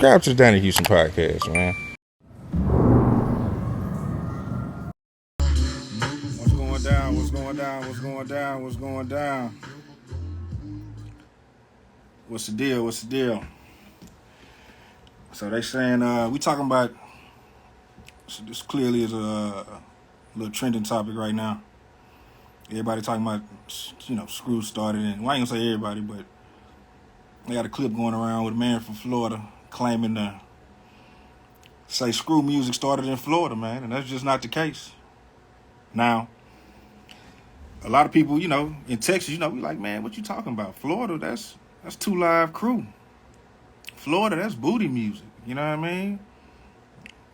subscribe to the Donnie Houston podcast, man. What's going down? What's going down? What's going down? What's going down? What's the deal? What's the deal? So they saying we talking about. So this clearly is a little trending topic right now. Everybody talking about, Screw started, and well, I ain't gonna say everybody, but they got a clip going around with a man from Florida claiming to say Screw music started in Florida, man, and that's just not the case. Now, a lot of people, in Texas, we like, man, what you talking about? Florida, that's 2 Live Crew. Florida, that's booty music. You know what I mean?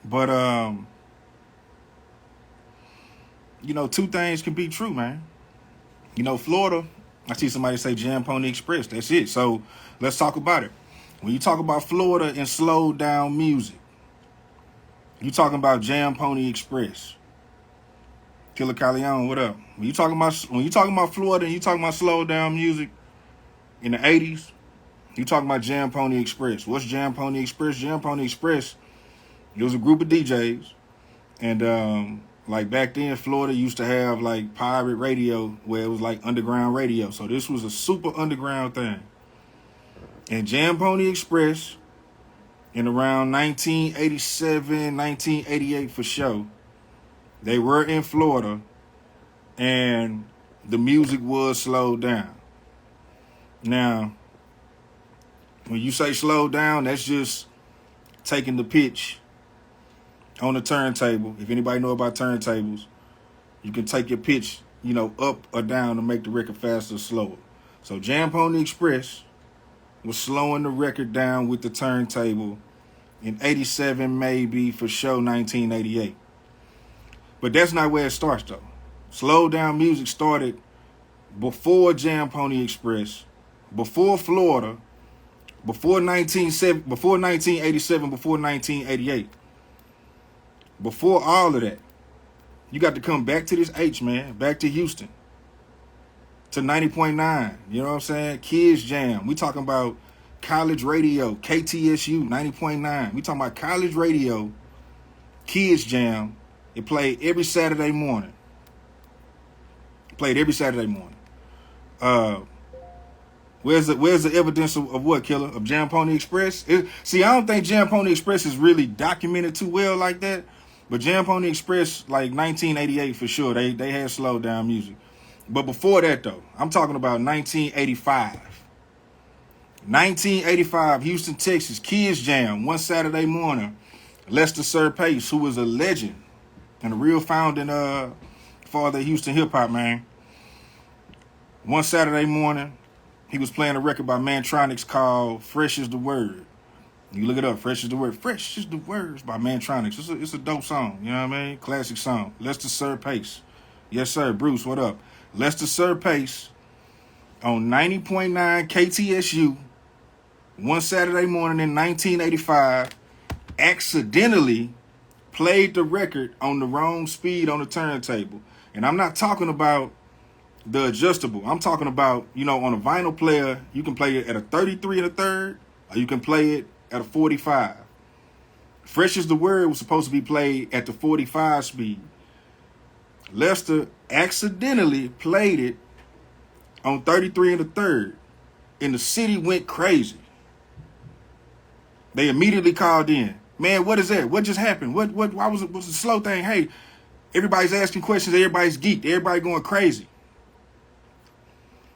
But two things can be true, man. Florida, I see somebody say Jam Pony Express. That's it. So let's talk about it. When you talk about Florida and slow down music, you talking about Jam Pony Express. Killa Kyleon, what up? When you talking about Florida and you talking about slow down music in the 80s, you talking about Jam Pony Express. What's Jam Pony Express? Jam Pony Express, it was a group of DJs. And like back then, Florida used to have like pirate radio where it was like underground radio. So this was a super underground thing. And Jam Pony Express in around 1987, 1988 for sure, they were in Florida and the music was slowed down. Now, when you say slow down, that's just taking the pitch on the turntable. If anybody know about turntables, you can take your pitch, up or down to make the record faster or slower. So Jam Pony Express was slowing the record down with the turntable in 87, maybe for sure 1988. But that's not where it starts though. Slow down music started before Jam Pony Express, before Florida, before 1987, before 1988. Before all of that, you got to come back to this H, man, back to Houston, to 90.9. You know what I'm saying? Kids Jam. We talking about college radio, KTSU 90.9. We talking about college radio, Kids Jam. It played every Saturday morning. Where's the evidence of what, Killer? Of Jam Pony Express? I don't think Jam Pony Express is really documented too well like that. But Jam Pony Express, like 1988 for sure, they had slowed down music. But before that, though, I'm talking about 1985. 1985, Houston, Texas, Kids Jam, one Saturday morning. Lester Sir Pace, who was a legend and a real founding father of Houston hip-hop, man. One Saturday morning, he was playing a record by Mantronics called Fresh is the Word. You look it up, Fresh is the Word. Fresh is the Words by Mantronics. It's a dope song, you know what I mean? Classic song. Lester Sir Pace. Yes, sir. Bruce, what up? Lester Sir Pace on 90.9 KTSU one Saturday morning in 1985 accidentally played the record on the wrong speed on the turntable. And I'm not talking about the adjustable. I'm talking about, on a vinyl player, you can play it at a 33 and a third, or you can play it at a 45. Fresh is the Word was supposed to be played at the 45 speed. Lester accidentally played it on 33 and a third, and the city went crazy. They immediately called in. Man, what is that? What just happened? Why was it a slow thing? Hey, everybody's asking questions. Everybody's geeked. Everybody going crazy.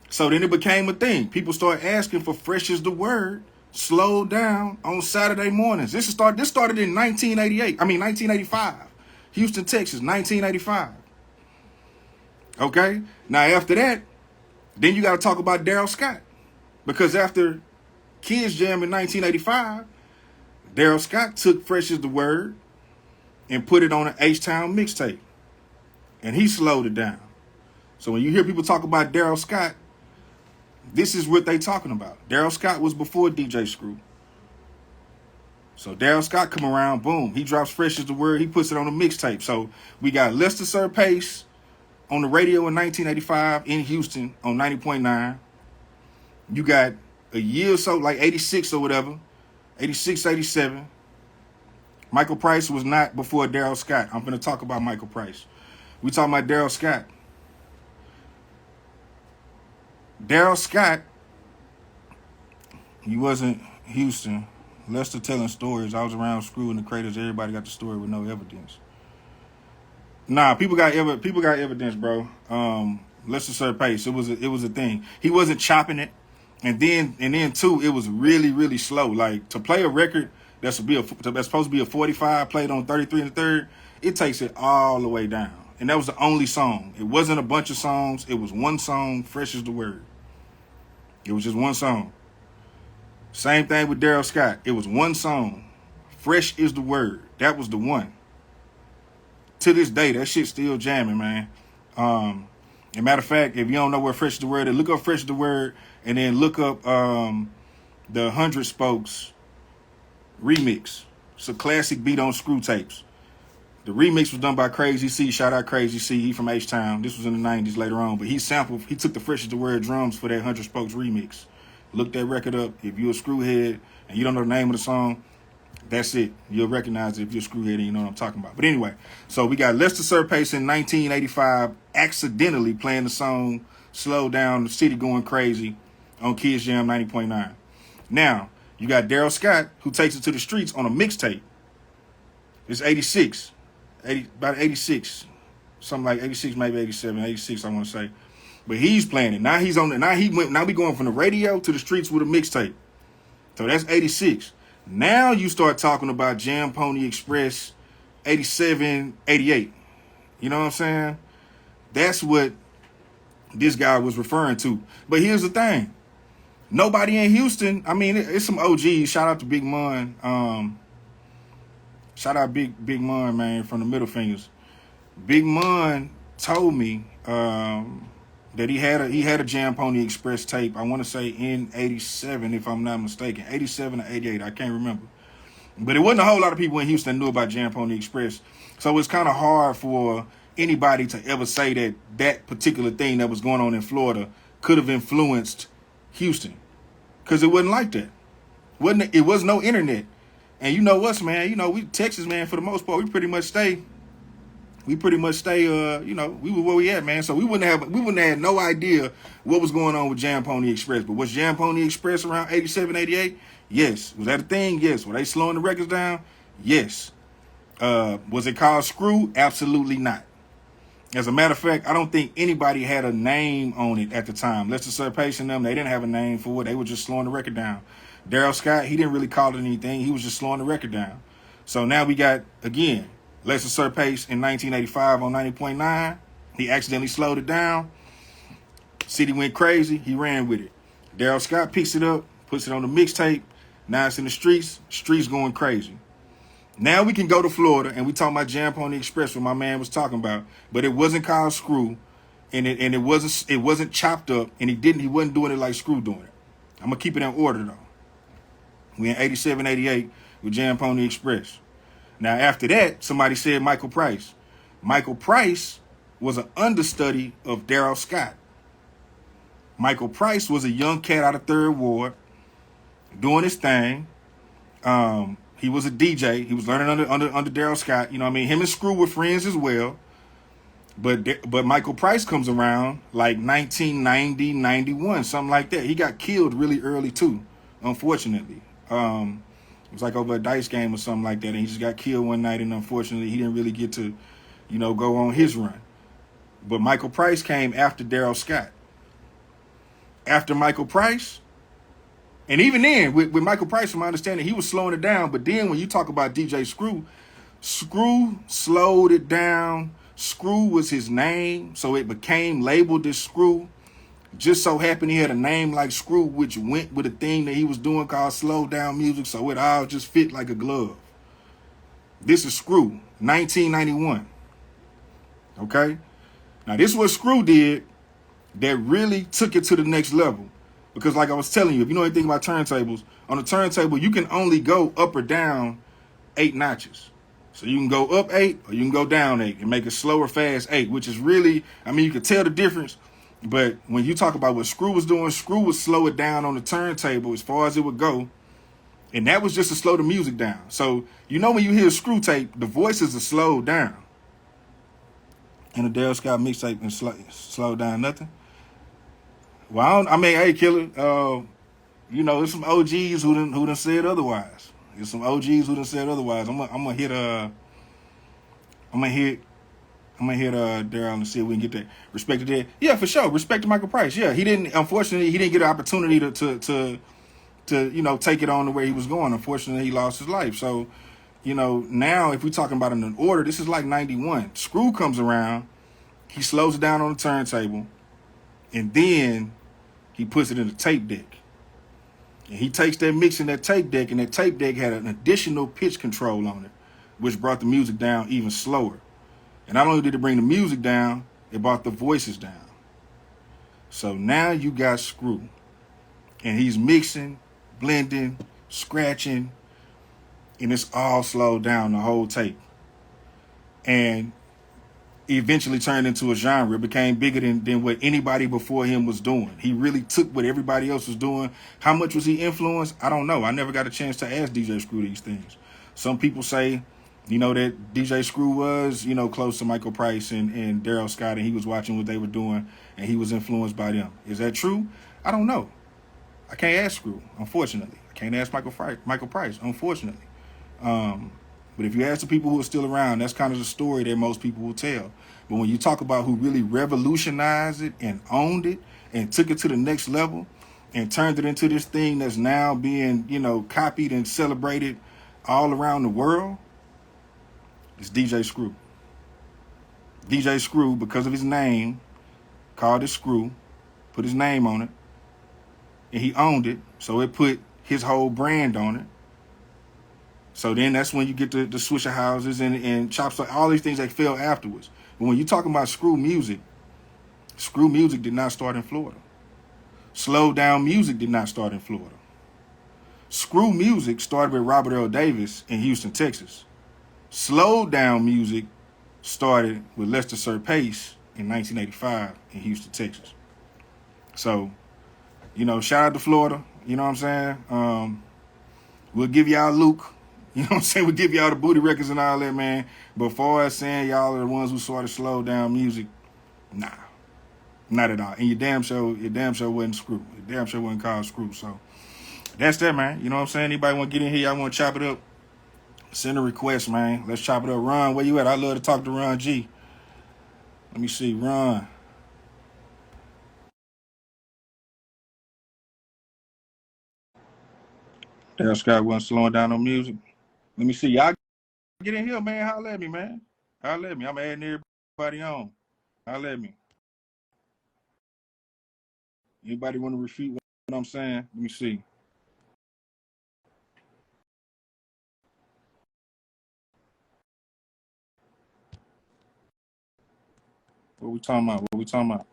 So then it became a thing. People started asking for Fresh is the Word, slowed down on Saturday mornings. This started in 1985. Houston, Texas, 1985. Okay? Now after that, then you got to talk about Daryl Scott. Because after Kids Jam in 1985, Daryl Scott took Fresh is the Word and put it on an H-Town mixtape. And he slowed it down. So when you hear people talk about Daryl Scott, this is what they talking about. Daryl Scott was before DJ Screw. So Daryl Scott come around, boom. He drops Fresh is the Word. He puts it on a mixtape. So we got Lester Sir Pace on the radio in 1985 in Houston on 90.9. You got a year or so, like 86 or whatever, 86, 87. Michael Price was not before Daryl Scott. I'm going to talk about Michael Price. We talking about Daryl Scott. Daryl Scott, he wasn't Houston. Lester telling stories. I was around screwing the craters. Everybody got the story with no evidence. Nah, people got evidence, bro. Lester Sir Pace. It was a thing. He wasn't chopping it, and then too, it was really, really slow. Like, to play a record that's supposed to be a 45 played on 33 and a third, it takes it all the way down. And that was the only song. It wasn't a bunch of songs. It was one song, Fresh is the Word. It was just one song. Same thing with Daryl Scott. It was one song, Fresh is the Word. That was the one. To this day, that shit's still jamming, man. As a matter of fact, if you don't know where Fresh is the Word is, look up Fresh is the Word and then look up the 100 Spokes remix. It's a classic beat on screw tapes. The remix was done by Crazy C. Shout out Crazy C. He from H-Town. This was in the 90s later on. But he took the Fresh is the Word drums for that 100 Spokes remix. Look that record up. If you're a screwhead and you don't know the name of the song, that's it. You'll recognize it if you're a screwhead and you know what I'm talking about. But anyway, so we got Lester Sir Pace in 1985 accidentally playing the song Slow Down, the City Going Crazy on Kids Jam 90.9. Now, you got Daryl Scott, who takes it to the streets on a mixtape. It's 86. About 86. Something like 86, maybe 87, 86, I want to say. But he's playing it. Now we going from the radio to the streets with a mixtape. So that's 86. Now you start talking about Jam Pony Express 87, 88. You know what I'm saying? That's what this guy was referring to. But here's the thing. Nobody in Houston, I mean, it's some OGs. Shout out to Big Mun. Shout out Big Mun, man, from the Middle Fingers. Big Mun told me that he had a Jam Pony Express tape, I want to say in 87, if I'm not mistaken. 87 or 88, I can't remember. But it wasn't a whole lot of people in Houston that knew about Jam Pony Express. So it's kind of hard for anybody to ever say that that particular thing that was going on in Florida could have influenced Houston. Because it wasn't like that. It was no internet. And you know us, man. You know, we Texas, man, for the most part, we pretty much stay, we were where we at, man. So we wouldn't have had no idea what was going on with Jam Pony Express. But was Jam Pony Express around 87, 88? Yes. Was that a thing? Yes. Were they slowing the records down? Yes. Was it called Screw? Absolutely not. As a matter of fact, I don't think anybody had a name on it at the time. Lester Sir Pace and them, they didn't have a name for it. They were just slowing the record down. Daryl Scott, he didn't really call it anything. He was just slowing the record down. So now we got, again, Lester Sir Pace in 1985 on 90.9. He accidentally slowed it down. City went crazy. He ran with it. Daryl Scott picks it up, puts it on the mixtape. Now it's in the streets. Streets going crazy. Now we can go to Florida, and we talking about Jam Pony Express, what my man was talking about. But it wasn't called Screw, and it wasn't chopped up, and he wasn't doing it like Screw doing it. I'm gonna keep it in order though. We in 87, 88 with Jam Pony Express. Now, after that, somebody said Michael Price. Michael Price was an understudy of Daryl Scott. Michael Price was a young cat out of Third Ward doing his thing. He was a DJ. He was learning under Daryl Scott. You know what I mean? Him and Screw were friends as well. But Michael Price comes around like 1990, 91, something like that. He got killed really early too, unfortunately. It was like over a dice game or something like that, and he just got killed one night, and unfortunately he didn't really get to, go on his run. But Michael Price came after Daryl Scott. After Michael Price, and even then, with Michael Price, from my understanding, he was slowing it down, but then when you talk about DJ Screw slowed it down. Screw was his name, so it became labeled as Screw. Just so happened he had a name like Screw, which went with a thing that he was doing called slow down music, so it all just fit like a glove. This is Screw, 1991. Okay? Now, this is what Screw did that really took it to the next level. Because like I was telling you, if you know anything about turntables, on a turntable, you can only go up or down 8 notches. So you can go up 8 or you can go down 8 and make a slow or fast 8, which is really, you can tell the difference. But when you talk about what Screw was doing, Screw would slow it down on the turntable as far as it would go. And that was just to slow the music down. So, you know, when you hear screw tape, the voices are slowed down. And the Dale Scott mixtape and slowed down nothing. Well, I mean, hey, Killer, you know, there's some OGs who done said otherwise. There's some OGs who done said otherwise. I'm gonna hit I'm gonna hit Daryl and see if we can get that respect to that. Yeah, for sure. Respect to Michael Price. Yeah, unfortunately he didn't get an opportunity to you know, take it on the way he was going. Unfortunately, he lost his life. So, you know, now if we're talking about an order, this is like 91. Screw comes around, he slows it down on the turntable, and then he puts it in the tape deck. And he takes that mix in that tape deck, and that tape deck had an additional pitch control on it, which brought the music down even slower. And not only did it bring the music down, it brought the voices down. So now you got Screw. And he's mixing, blending, scratching, and it's all slowed down the whole tape. And eventually turned into a genre. It became bigger than what anybody before him was doing. He really took what everybody else was doing. How much was he influenced? I don't know. I never got a chance to ask DJ Screw these things. Some people say, you know, that DJ Screw was, you know, close to Michael Price and Daryl Scott, and he was watching what they were doing, and he was influenced by them. Is that true? I don't know. I can't ask Screw, unfortunately. I can't ask Michael Price, unfortunately. But if you ask the people who are still around, that's kind of the story that most people will tell. But when you talk about who really revolutionized it and owned it and took it to the next level and turned it into this thing that's now being, you know, copied and celebrated all around the world, it's DJ Screw. DJ Screw, because of his name, called it Screw, put his name on it, and he owned it, so it put his whole brand on it. So then that's when you get the Swisher Houses and Chops, all these things that fell afterwards. But when you're talking about Screw music did not start in Florida. Slow down music did not start in Florida. Screw music started with Robert Earl Davis in Houston, Texas. Slow down music started with Lester Sir Pace in 1985 in Houston, Texas. So, you know, shout out to Florida. You know what I'm saying? We'll give y'all Luke. You know what I'm saying? We'll give y'all the booty records and all that, man. But far as saying y'all are the ones who sort of slow down music, nah. Not at all. And your damn show wasn't Screw. Your damn show wasn't called Screw. So that's that, man. You know what I'm saying? Anybody want to get in here? Y'all want to chop it up? Send a request, man. Let's chop it up. Ron, where you at? I love to talk to Runn G. Let me see. Ron. Daryl Scott wasn't slowing down on music. Let me see. Y'all get in here, man. Holler at me, man. Holler at me. I'm adding everybody on. Holler at me. Anybody want to refute what I'm saying? Let me see. What we talking about? What we talking about?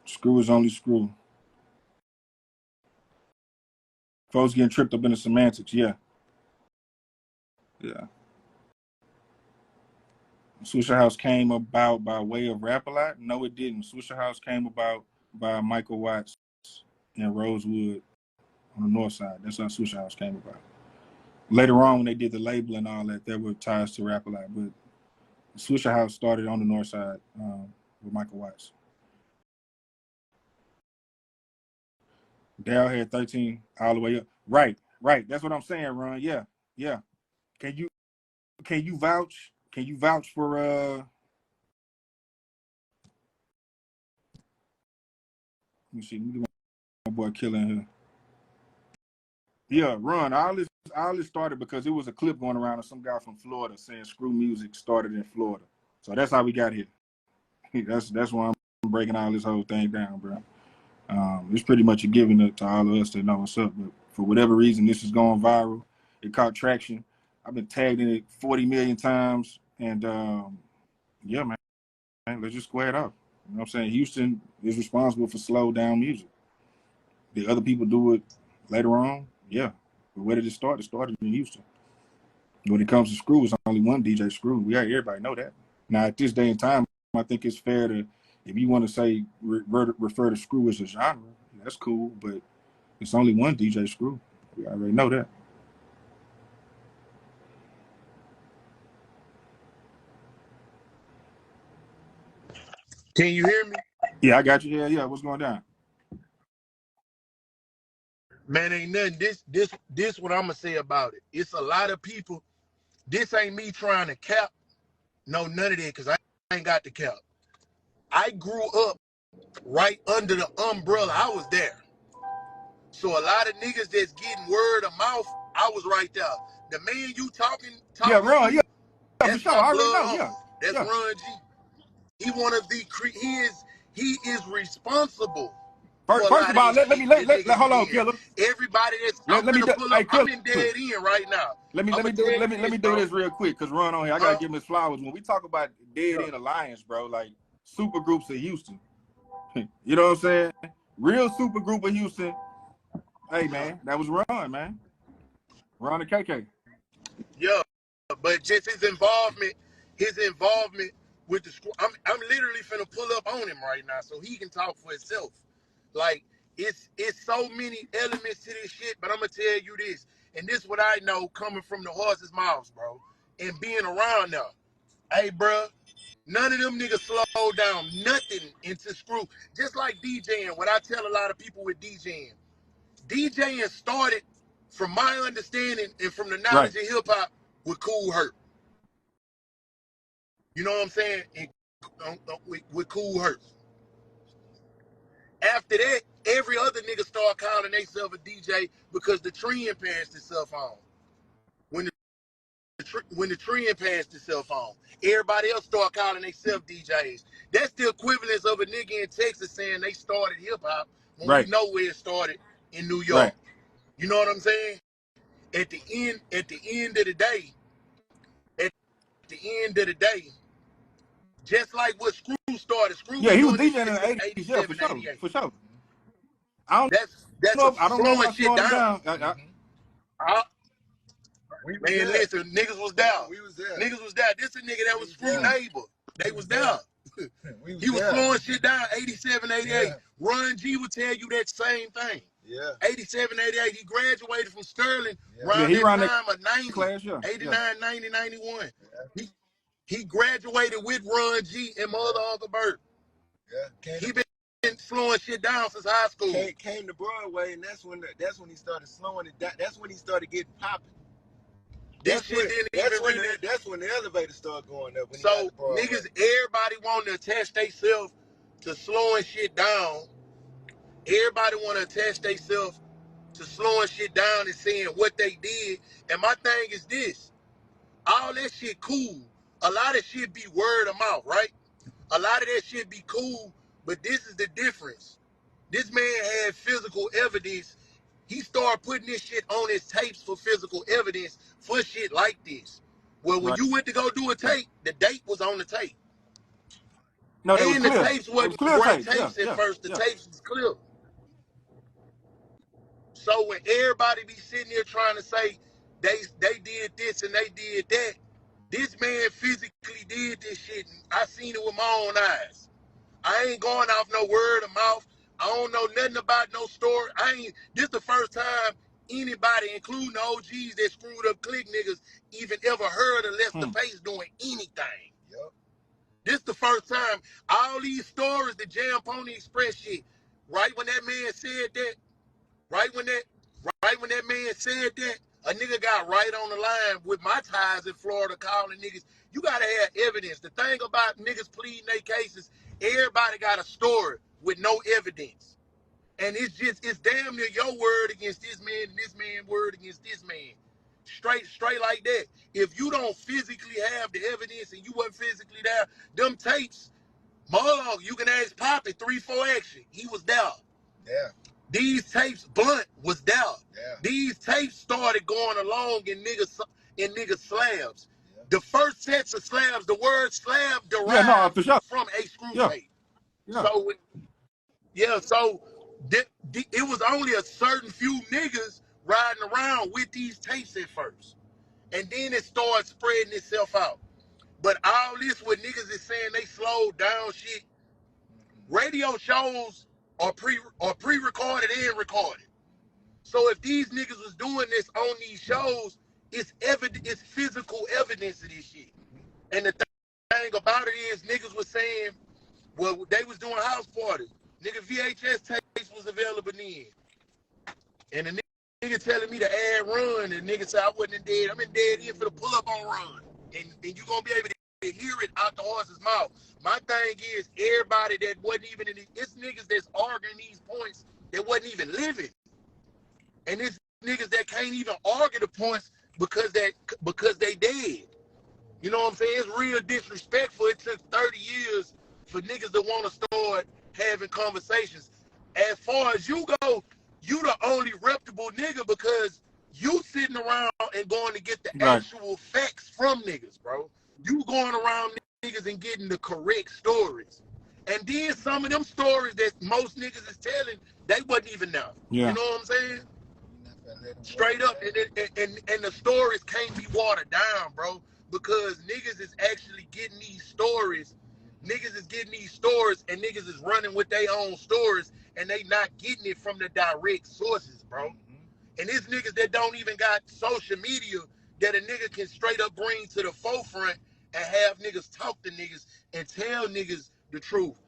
Screw is only Screw. Folks getting tripped up in the semantics. Yeah. Yeah. Swisher House came about by way of Rap-A-Lot? No, it didn't. Swisher House came about by Michael Watts and Rosewood on the north side. That's how Swisher House came about. Later on, when they did the label and all that, there were ties to Rap-A-Lot. But Swisher House started on the north side with Michael Watts. Daryl had 13 all the way up. Right. That's what I'm saying, Ron. Yeah. Can you vouch? Can you vouch for let me see, let me get my boy Killa in here. Yeah, Ron, all this started because it was a clip going around of some guy from Florida saying Screw music started in Florida. So that's how we got here. That's why I'm breaking all this whole thing down, bro. It's pretty much a given to all of us to know what's up. But for whatever reason, this is going viral. It caught traction. I've been tagged in it 40 million times. And yeah, man, let's just square it up. You know what I'm saying? Houston is responsible for slow down music. Did other people do it later on? Yeah. But where did it start? It started in Houston. When it comes to Screw, it's only one DJ Screw. Everybody know that. Now, at this day and time, I think it's fair to, if you want to say refer to Screw as a genre, that's cool. But It's only one DJ Screw. We already know that. Can you hear me? Yeah, I got you. Yeah. What's going down? Man, ain't nothing. This what I'm gonna say about it. It's a lot of people. This ain't me trying to cap. No, none of that, because I ain't got the cap. I grew up right under the umbrella. I was there. So a lot of niggas that's getting word of mouth, I was right there. The man you talking Yeah, Ron. to, Yeah, for that's sure. my I already blood know. Yeah, uncle. That's yeah. Runn G. He is responsible for a First lot of of all, this let shit me that niggas hold is on, in. Killer. Everybody that's I'm Let me finna do. pull Hey, up. I'm Killer. in dead end right now. Let me I'm gonna tell you this, do bro. this real quick, cause Run on here. I gotta give Miss Flowers. When we talk about Dead End Alliance, bro, like super groups of Houston. You know what I'm saying? Real super group of Houston. Hey man, that was Ron, man. Ron and KK. Yeah, but just his involvement with the school. I'm literally finna pull up on him right now so he can talk for himself. Like it's so many elements to this shit, but I'm gonna tell you this, and this what I know coming from the horse's mouths, bro, and being around now. Hey, bro, none of them niggas slow down nothing into screw. Just like DJing, what I tell a lot of people with DJing started, from my understanding and from the Right. knowledge of hip hop, with Cool Herc. You know what I'm saying? And, with Cool Herc. After that, every other nigga start calling themselves a DJ because the trend passed itself on. When the trend passed itself on, everybody else start calling themselves DJs. That's the equivalence of a nigga in Texas saying they started hip hop when we Right. know where it started in New Right. York. You know what I'm saying? At the end of the day, at the end of the day, just like what Screw started. Screw Yeah, was he was doing this DJing shit in the since 80s. Yeah, for 87, sure. 88. For sure. I That's a don't know slowing about shit slowing it down. down. I, Man, listen, niggas was down. Niggas was down. This a nigga that was Screw neighbor. They was down. He was slowing shit down 87, 88. Yeah. Runn G would tell you that same thing. Yeah. 87, 88. He graduated from Sterling around He that around that time of 90. class, 89, 90, 91. He graduated with Runn G and my other Uncle Bert. Yeah. He been slowing shit down since high school. Came to Broadway, and that's when he started slowing it down. That's when he started getting popping. That's when the elevator started going up. When so niggas, everybody want to attach themselves to slowing shit down. Everybody want to attach themselves to slowing shit down and saying what they did. And my thing is this: all that shit cool. A lot of shit be word of mouth, right? A lot of that shit be cool, but this is the difference. This man had physical evidence. He started putting this shit on his tapes for physical evidence for shit like this. Well, when right. you went to go do a tape, the date was on the tape. No, they was And the clear. tapes It was wasn't clear great tapes. tapes at first. The tapes was clear. So when everybody be sitting here trying to say they did this and they did that, this man physically did this shit. And I seen it with my own eyes. I ain't going off no word of mouth. I don't know nothing about no story. This the first time anybody, including the OGs that screwed up click niggas, even ever heard of Lester Pace doing anything. Yep. This the first time. All these stories, the Jam Pony Express shit, right when that man said that, right when that man said that, a nigga got right on the line with my ties in Florida calling niggas. You gotta have evidence. The thing about niggas pleading their cases, everybody got a story with no evidence. And it's damn near your word against this man and this man's word against this man. Straight like that. If you don't physically have the evidence and you wasn't physically there, them tapes, Mug, you can ask Poppy 3-4 action. He was there. Yeah. These tapes, Blunt was there. Yeah. These tapes started going along in niggas slabs. Yeah. The first sets of slabs, the word slab derived for sure. from a screw tape. Yeah. So it was only a certain few niggas riding around with these tapes at first. And then it started spreading itself out. But all this what niggas is saying they slowed down shit. Radio shows are pre-recorded and recorded. So if these niggas was doing this on these shows, it's physical evidence of this shit. And the thing about it is, niggas was saying, well, they was doing house parties. Nigga, VHS tapes was available then. And the nigga telling me to add Run, and nigga said I wasn't dead. I'm in dead in for the pull up on Run. And you gonna be able to hear it out the horse's mouth. My thing is, everybody that wasn't even in it's niggas that's arguing these points that wasn't even living. And it's niggas that can't even argue the points because they dead. You know what I'm saying? It's real disrespectful. It took 30 years for niggas to want to start having conversations. As far as you go, you the only reputable nigga because you sitting around and going to get the actual facts from niggas, bro. You going around niggas and getting the correct stories. And then some of them stories that most niggas is telling, they wasn't even know. Yeah. You know what I'm saying? Straight up. And the stories can't be watered down, bro. Because niggas is actually getting these stories. Niggas is getting these stories and niggas is running with their own stories and they not getting it from the direct sources, bro. And it's niggas that don't even got social media that a nigga can straight up bring to the forefront and have niggas talk to niggas and tell niggas the truth.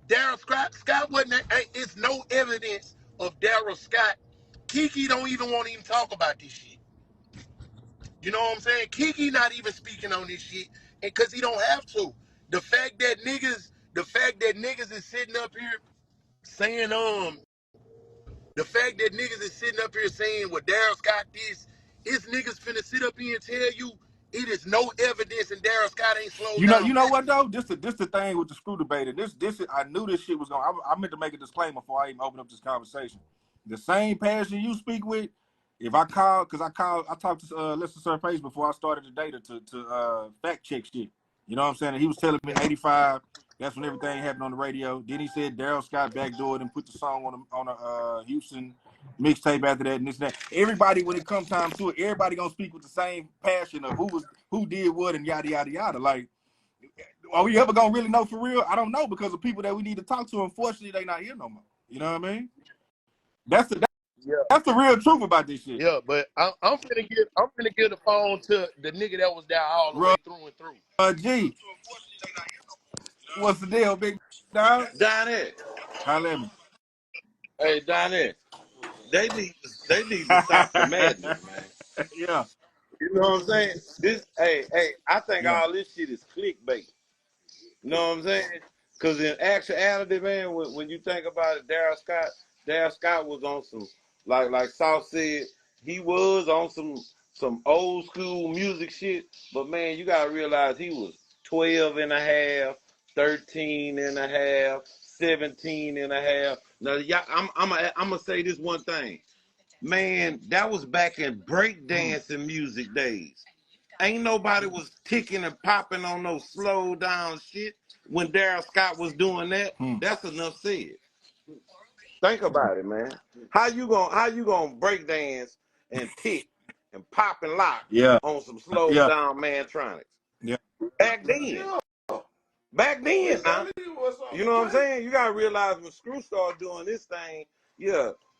Daryl Scott wasn't, it's no evidence of Daryl Scott. Kiki don't even want to even talk about this shit. You know what I'm saying? Kiki not even speaking on this shit, and cause he don't have to. The fact that niggas is sitting up here saying, well, Daryl Scott this, it's niggas finna sit up here and tell you it is no evidence and Daryl Scott ain't slowed down. You know what though? This the thing with the screw debater. I knew this shit was going. I meant to make a disclaimer before I even open up this conversation. The same passion you speak with, if I call, because I talked to Lester Surface before I started the data to fact check shit. You know what I'm saying? And he was telling me 85. That's when everything happened on the radio. Then he said Daryl Scott backdoored and put the song on a Houston mixtape after that and this and that. Everybody, when it comes time to it, everybody gonna speak with the same passion of who did what and yada yada yada. Like, are we ever gonna really know for real? I don't know, because the people that we need to talk to, unfortunately, they not here no more. You know what I mean? That's the real truth about this shit. Yeah, but I'm finna get the phone to the nigga that was there all the way through and through. G, what's the deal, big dog? Donnie. Holla at me. Hey, Donnie. They need to stop the madness, man. Yeah. You know what I'm saying? I think all this shit is clickbait. You know what I'm saying? Because in actuality, man, when you think about it, Daryl Scott was on some, like South said, he was on some old school music shit. But man, you gotta realize he was 12 and a half, 13 and a half, 17 and a half. Now, I'm gonna say this one thing. Man, that was back in breakdancing music days. Ain't nobody was ticking and popping on no slow down shit when Daryl Scott was doing that. That's enough said. Think about it, man. How you gonna break dance and tick and pop and lock on some slow down Mantronics? Yeah. Back then, huh? You know what I'm saying? You gotta realize when Screw started doing this thing,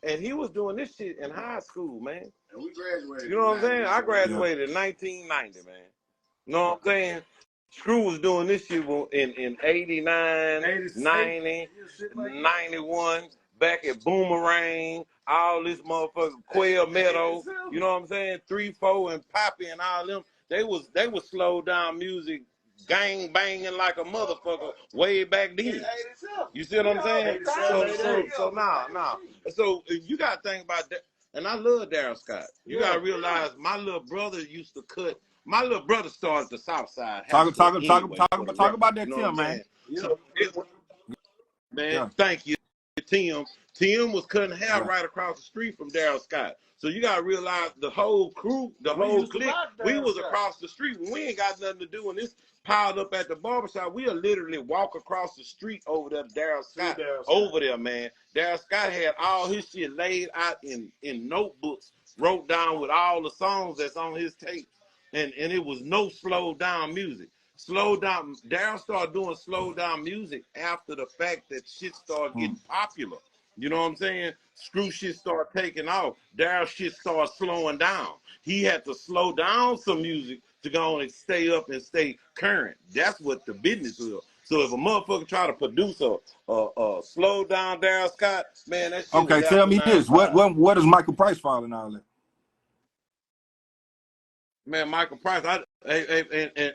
and he was doing this shit in high school, man. And we graduated. You know what I'm saying? I graduated in 1990, man. You know what I'm saying? Screw was doing this shit in 89, 90, 91, back at Boomerang, all this motherfucker, Quail Meadow, you know what I'm saying? 3-4 and Poppy and all them. They was slow down music, gang banging like a motherfucker way back then. You see what I'm saying? So nah. So you gotta think about that. And I love Daryl Scott. You gotta realize my little brother used to cut. My little brother started the South Side. Talk about that, Tim, man. So thank you, Tim. Tim was cutting hair right across the street from Daryl Scott. So you gotta realize the whole crew, the whole clique, we was across the street. We ain't got nothing to do when this piled up at the barbershop. We'll literally walk across the street over there, Daryl Scott. Over there, man. Daryl Scott had all his shit laid out in notebooks, wrote down with all the songs that's on his tape. And it was no slow down music. Daryl started doing slow down music after the fact that shit started getting popular. You know what I'm saying? Screw shit start taking off. Daryl shit start slowing down. He had to slow down some music to go on and stay up and stay current. That's what the business is. So if a motherfucker try to produce a slow down Daryl Scott, man, that shit Okay, was tell after me this. 95. What does Michael Price fall in all that? Man, Michael Price, and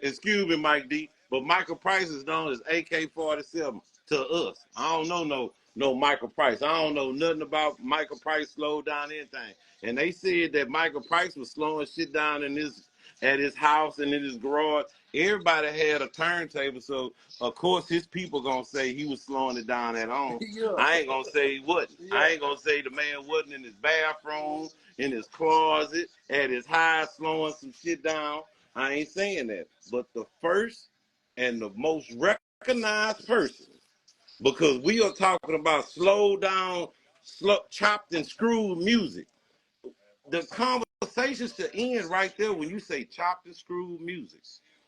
excuse me, Mike D, but Michael Price is known as AK-47 to us. I don't know no Michael Price. I don't know nothing about Michael Price slowed down anything. And they said that Michael Price was slowing shit down at his house and in his garage. Everybody had a turntable, so of course his people gonna say he was slowing it down at home. Yeah. I ain't gonna say he wasn't. Yeah. I ain't gonna say the man wasn't in his bathroom, in his closet, at his house slowing some shit down. I ain't saying that. But the first and the most recognized person, because we are talking about slow down, chopped and screwed music. The conversation should end right there when you say chopped and screwed music.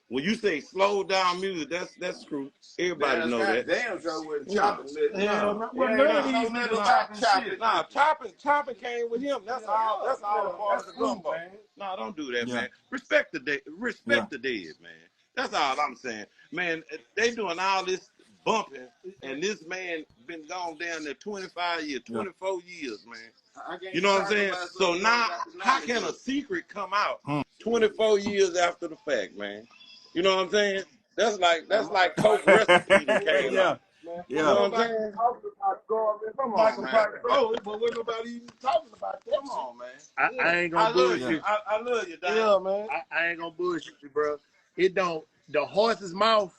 When you say slow down music, that's screwed. Everybody know that. Damn sure wasn't chopping. Chopping came with him. That's all a part of the gumbo. No, don't do that, man. Respect the dead, man. That's all I'm saying. Man, they doing all this bumping, and this man been gone down there 25 years, 24 years, man. You know what I'm saying? So now, how can a secret come out 24 years after the fact, man? You know what I'm saying? That's like Coke recipe that came out. You know what I'm saying? Come on, man. Oh, but wasn't nobody even talking about that. Come on, man. I ain't gonna bullshit. I love you, Don. Yeah, man. I ain't gonna bullshit you, bro. It don't. The horse's mouth.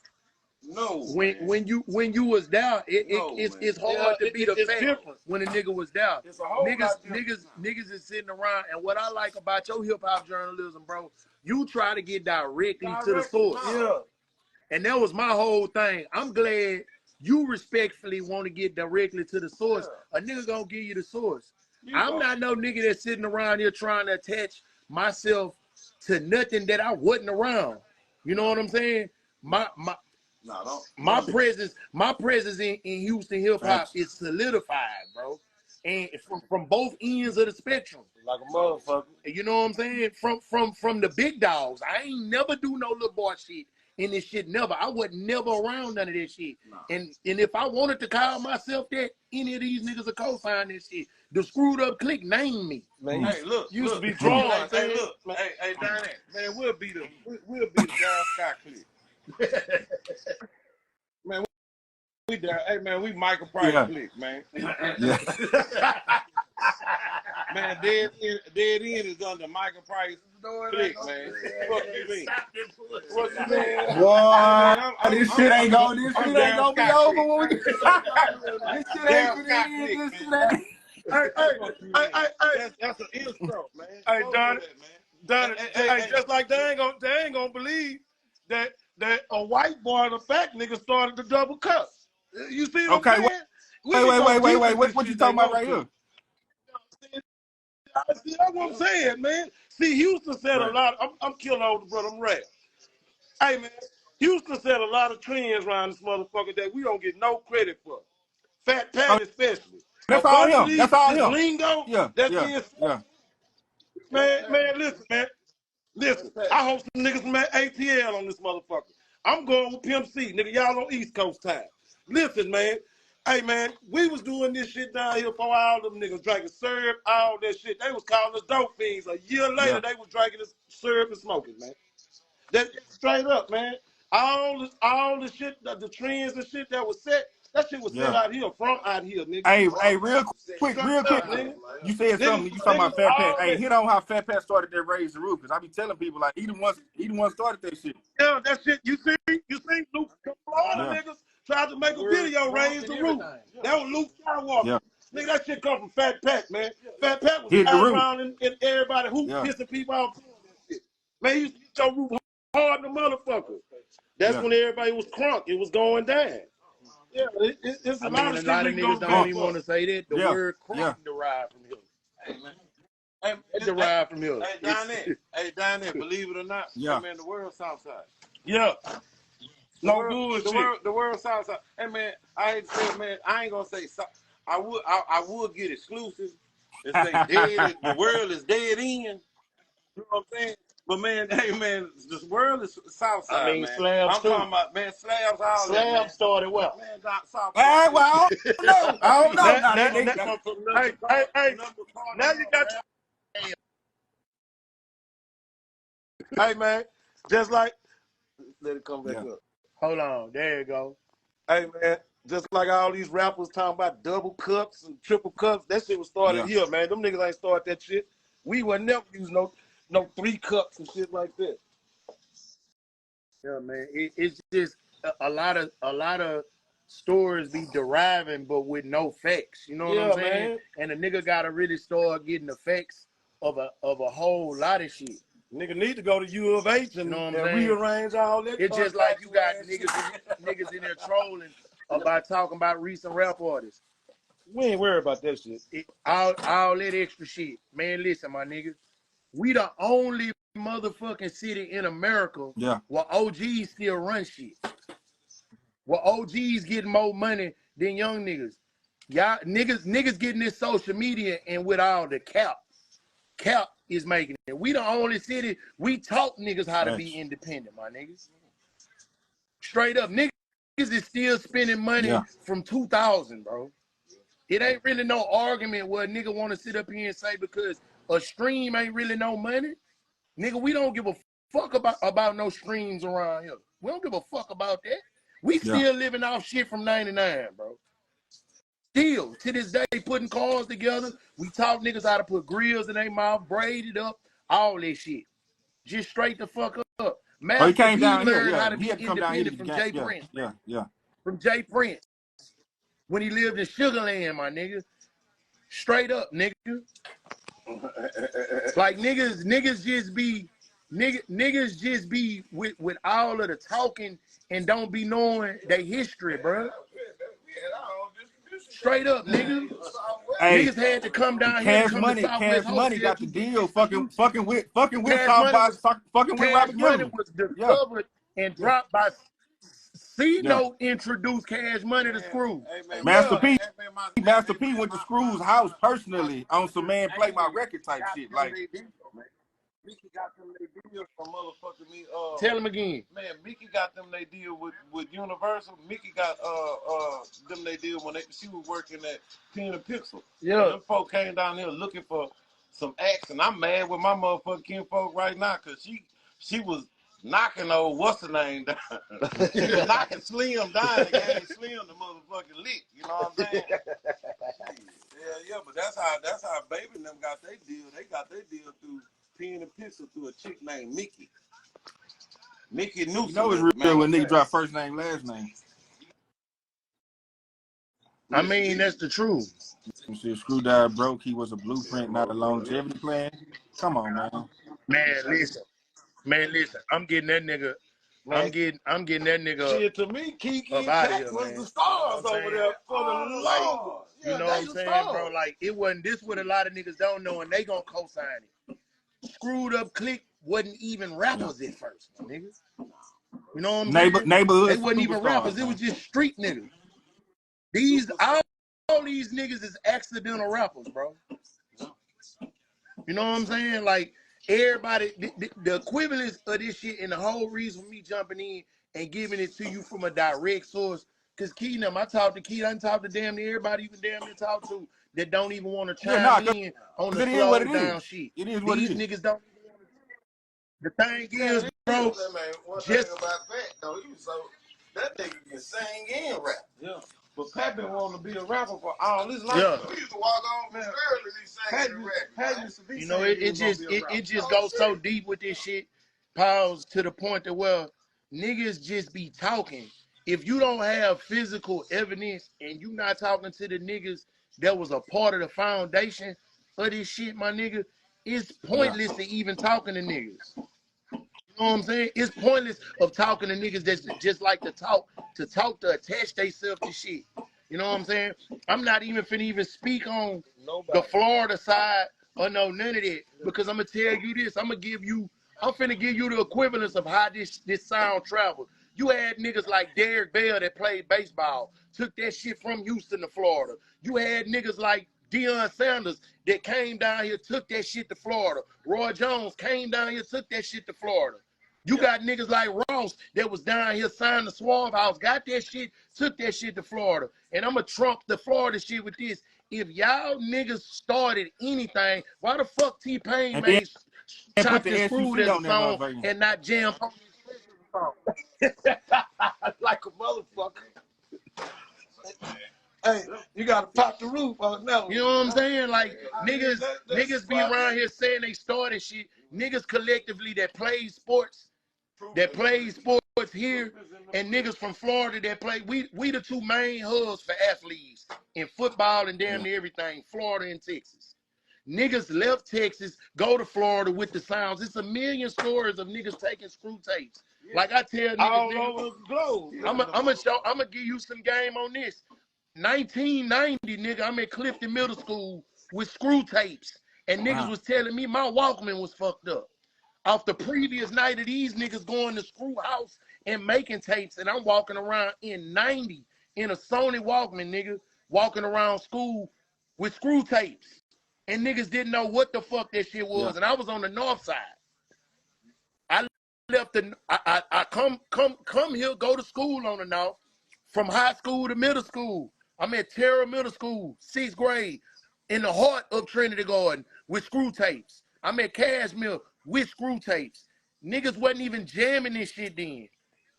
No. When you was down, it's hard to be the fact different. When a nigga was down. Niggas is sitting around, and what I like about your hip hop journalism, bro, you try to get directly to the source. Yeah. And that was my whole thing. I'm glad you respectfully want to get directly to the source. Yeah. A nigga gonna give you the source. I'm not no nigga that's sitting around here trying to attach myself to nothing that I wasn't around. You know what I'm saying? My presence in Houston hip hop is solidified, bro. And from both ends of the spectrum. Like a motherfucker. You know what I'm saying? From the big dogs. I ain't never do no little boy shit in this shit. Never. I wasn't never around none of that shit. No. And if I wanted to call myself that, any of these niggas will co-sign this shit. The screwed up clique named me. Man, hey, look, used to be drawn. Hey, Donnie, man, we'll be the Daryl Scott clique. Man, we there. Hey, man, we Michael Price clique, man. Yeah. Man, Dead End is under Michael Price clique, man. What you mean? What you mean? Boy, this shit ain't gonna be over when we this shit ain't gonna end. This shit ain't. Hey, that's an intro, man. Hey, Donnie, just like they ain't gonna believe that a white boy and a fat nigga started the double cup. You see what I'm saying? Wait. What you talking about right here? See, that's what I'm saying, man. See, Houston said a lot. I'm killing older brother. I'm rap. Hey, man, Houston said a lot of trends around this motherfucker that we don't get no credit for. Fat Pat especially. That's all him. That's all him. Lingo. Yeah. Man, listen, man. Listen, I hope some niggas from ATL on this motherfucker. I'm going with Pimp C. Nigga, y'all on East Coast time. Listen, man. Hey, man, we was doing this shit down here for all them niggas drinking syrup, all that shit. They was calling us dope fiends. A year later, they was drinking this syrup and smoking, man. That's straight up, man. All the shit, the trends and shit that was set, that shit was set out here, from out here, nigga. Hey, real quick, nigga. You said something. You talking about Fat Pat? Hey, hit on how Fat Pat started that Raise the Roof, because I be telling people like he the one started that shit. Yeah, that shit. You see, Luke, all the niggas tried to make a video, Raise the Roof. That was Luke Skywalker. Yeah. Nigga, that shit come from Fat Pat, man. Fat Pat was around and everybody who pissing people off. Man, you used to get your roof hard the motherfucker. That's when everybody was crunk. It was going down. Yeah, it's a lot of niggas don't even want to say that. The word crunk derived from him. Hey, man. It derived from him. Hey, down there, believe it or not, man, the world Southside. Yeah. No bullshit. The world Southside. Hey, man, I hate to say it, man, I ain't gonna say I would get exclusive and say dead. The world is dead in. You know what I'm saying? But man, hey man, this world is Southside. I mean, man. slabs I'm too. talking about man, slabs all Slabs that, man. started well. Man, South Well, I don't know. I don't know. Now, Now, now, now, hey, now you got hey man, just like let it come back up. Hold on, there you go. Hey man, just like all these rappers talking about double cups and triple cups, that shit was started here, man. Them niggas ain't start that shit. We would never use no 3 cups and shit like that. Yeah, man. It's just a lot of stories be deriving, but with no facts. You know what I'm saying? Man. And a nigga gotta really start getting the facts of a whole lot of shit. Nigga need to go to U of H and, You know what I'm and saying? rearrange all that. It's just like you got niggas in there trolling about talking about recent rap artists. We ain't worried about that shit. All that extra shit. Man, listen, my nigga. We the only motherfucking city in America where OGs still run shit. Where OGs getting more money than young niggas. Y'all niggas getting this social media and with all the cap is making it. We the only city we taught niggas how to be independent, my niggas. Straight up, niggas is still spending money from 2000, bro. It ain't really no argument where a nigga want to sit up here and say because a stream ain't really no money. Nigga, we don't give a fuck about no streams around here. We don't give a fuck about that. We still living off shit from 99, bro. Still, to this day, putting cars together. We taught niggas how to put grills in their mouth, braid it up, all that shit. Just straight the fuck up. Master P learned how to be independent from Jay Prince. From Jay Prince. When he lived in Sugarland, my nigga. Straight up, nigga. Like niggas just be with all of the talking and don't be knowing their history, bro. Straight up, nigga. Hey, niggas had to come down here and come to Southwest Cash Money got the deal. Fucking with Cash Robert Money Gibson. was discovered and dropped by C-Note introduced Cash Money to Screw. Master P went to Screw's house personally on some man play my record type shit. Like Mickey got them they deal from motherfucking me. Tell him again. Man, Mickey got them they deal with Universal. Mickey got them they deal when she was working at Pen and Pixel. Yeah. And them folk came down here looking for some acts, and I'm mad with my motherfucking folk right now because she was knocking old what's her name down. She was knocking Slim down and gave Slim the motherfucking lick. You know what I'm saying? Yeah, but that's how Baby and them got their deal. They got their deal through Pen and Pixel through a chick named Mickey. Mickey Newsom. You know it's real when nigga drop first name, last name. I mean, that's the truth. You see, Screw died broke. He was a blueprint, not a longevity plan. Come on, man. Man, listen. I'm getting that nigga. Man. I'm getting that nigga. Shit, to me, Kiki and Jack was the stars over there for the longest. You know what I'm saying, bro? Like, it wasn't this what a lot of niggas don't know, and they gonna co-sign it. Screwed Up Click wasn't even rappers at first, niggas. You know what I'm saying? Neighborhood. They wasn't even rappers. It was just street niggas. All these niggas is accidental rappers, bro. You know what I'm saying? Like, everybody, the equivalence of this shit and the whole reason for me jumping in and giving it to you from a direct source, because Keenum, I talk to Keenum, I talk to damn near everybody you can damn near talk to that don't even want to chime in on the slow down shit. It is what These it is. niggas don't. The thing is, bro, just about that though, that nigga can sing and rap. Yeah. But Pat been wanting to be a rapper for all his life. Yeah. We used to walk on man early singing and rapping. You know, it just goes so deep with this shit. Pause to the point that well, niggas just be talking. If you don't have physical evidence and you not talking to the niggas that was a part of the foundation of this shit, my nigga, it's pointless to even talking to niggas. You know what I'm saying? It's pointless of talking to niggas that just like to attach themselves to shit. You know what I'm saying? I'm not even finna speak on the Florida side or none of that because I'm gonna tell you this. I'm finna give you the equivalence of how this sound traveled. You had niggas like Derek Bell that played baseball, took that shit from Houston to Florida. You had niggas like Deion Sanders that came down here, took that shit to Florida. Roy Jones came down here, took that shit to Florida. You got niggas like Ross that was down here signed the Swamp House, got that shit, took that shit to Florida. And I'm going to trump the Florida shit with this. If y'all niggas started anything, why the fuck T-Pain made And put Chopped the and Screwed S.U.C. as a on that song motherfucker. and not Jam Pony song? Like a motherfucker. Hey, you gotta pop the roof on that. You know what I'm saying? Like niggas be around here saying they started shit. Niggas collectively that play sports here, and niggas from Florida that play. We the two main hubs for athletes in football and damn near everything. Florida and Texas. Niggas left Texas, go to Florida with the sounds. It's a million stories of niggas taking screw tapes. Like I tell niggas, all over the globe. I'm gonna give you some game on this. 1990, nigga, I'm at Clifton Middle School with screw tapes. And niggas was telling me my Walkman was fucked up. Off the previous night of these niggas going to Screw House and making tapes. And I'm walking around in 90 in a Sony Walkman, nigga, walking around school with screw tapes. And niggas didn't know what the fuck that shit was. Yeah. And I was on the north side. I left I come here, go to school on the north, from high school to middle school. I'm at Terra Middle School, 6th grade, in the heart of Trinity Garden with screw tapes. I'm at Cashmere with screw tapes. Niggas wasn't even jamming this shit then.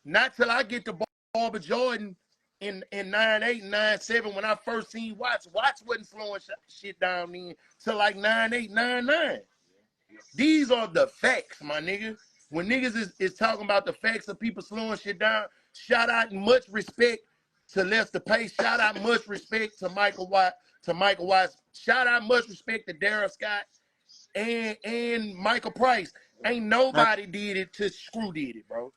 Not till I get to Barbara Jordan in 98, 97 when I first seen Watts. Watts wasn't slowing shit down then till like 98, 99. These are the facts, my nigga. When niggas is talking about the facts of people slowing shit down, shout out and much respect to Lester Pace. Shout out much respect to Michael Watts. Shout out much respect to Darrell Scott and Michael Price. Ain't nobody did it till Screw did it, bro.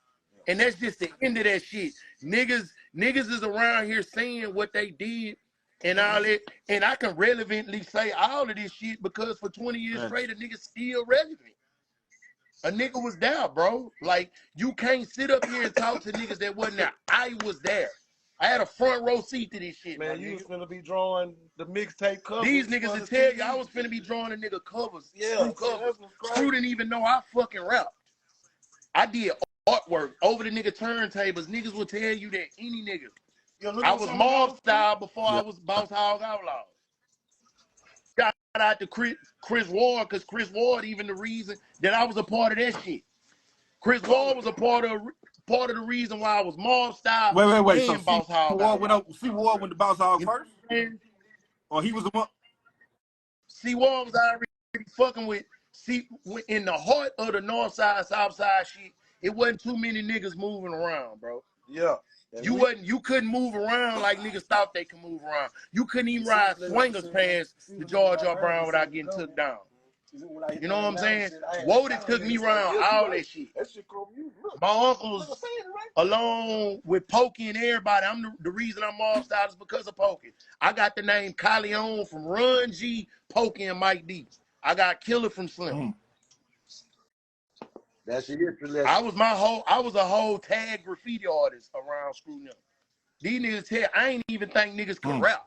And that's just the end of that shit. Niggas is around here saying what they did and all that. And I can relevantly say all of this shit because for 20 years straight, a nigga still relevant. A nigga was there, bro. Like, you can't sit up here and talk to niggas that wasn't there. I was there. I had a front row seat to this shit, man. You was finna be drawing the mixtape covers. These niggas will tell you I was finna be drawing the nigga covers. Yeah, Screw covers. Screw didn't even know I fucking rapped. I did artwork over the nigga turntables. Niggas will tell you that any nigga. I was mob style before I was Boss Hog Outlaw. Shout out to Chris Ward, because Chris Ward even the reason that I was a part of that shit. Chris Ward was a part of the reason why I was mob style. Wait. And Boss Hog Outlaw. Ward went to Boss Hog first? Or he was the one? Ward was already fucking with. In the heart of the north side, south side shit, it wasn't too many niggas moving around, bro. Yeah. You couldn't move around like niggas thought they could move around. You couldn't even ride swingers past the George R. Brown without getting took down. You know what I'm saying? Woden took me around all that shit. My uncles, along with Pokey and everybody, the reason I'm all style is because of Pokey. I got the name Kyleon from Runn G, Pokey, and Mike D. I got Killer from Slim. That's your history. I was a whole tag graffiti artist around Screw Them. These niggas I ain't even think niggas could rap.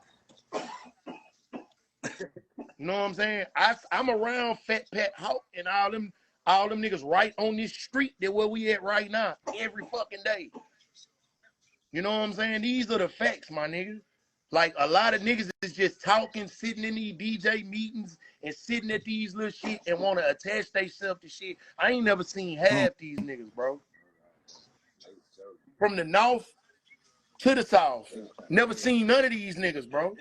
You know what I'm saying? I'm around Fat Pat Hawk and all them niggas right on this street that where we at right now every fucking day. You know what I'm saying? These are the facts, my nigga. Like, a lot of niggas is just talking, sitting in these DJ meetings and sitting at these little shit and want to attach themselves to shit. I ain't never seen half these niggas, bro. From the north to the south. Never seen none of these niggas, bro.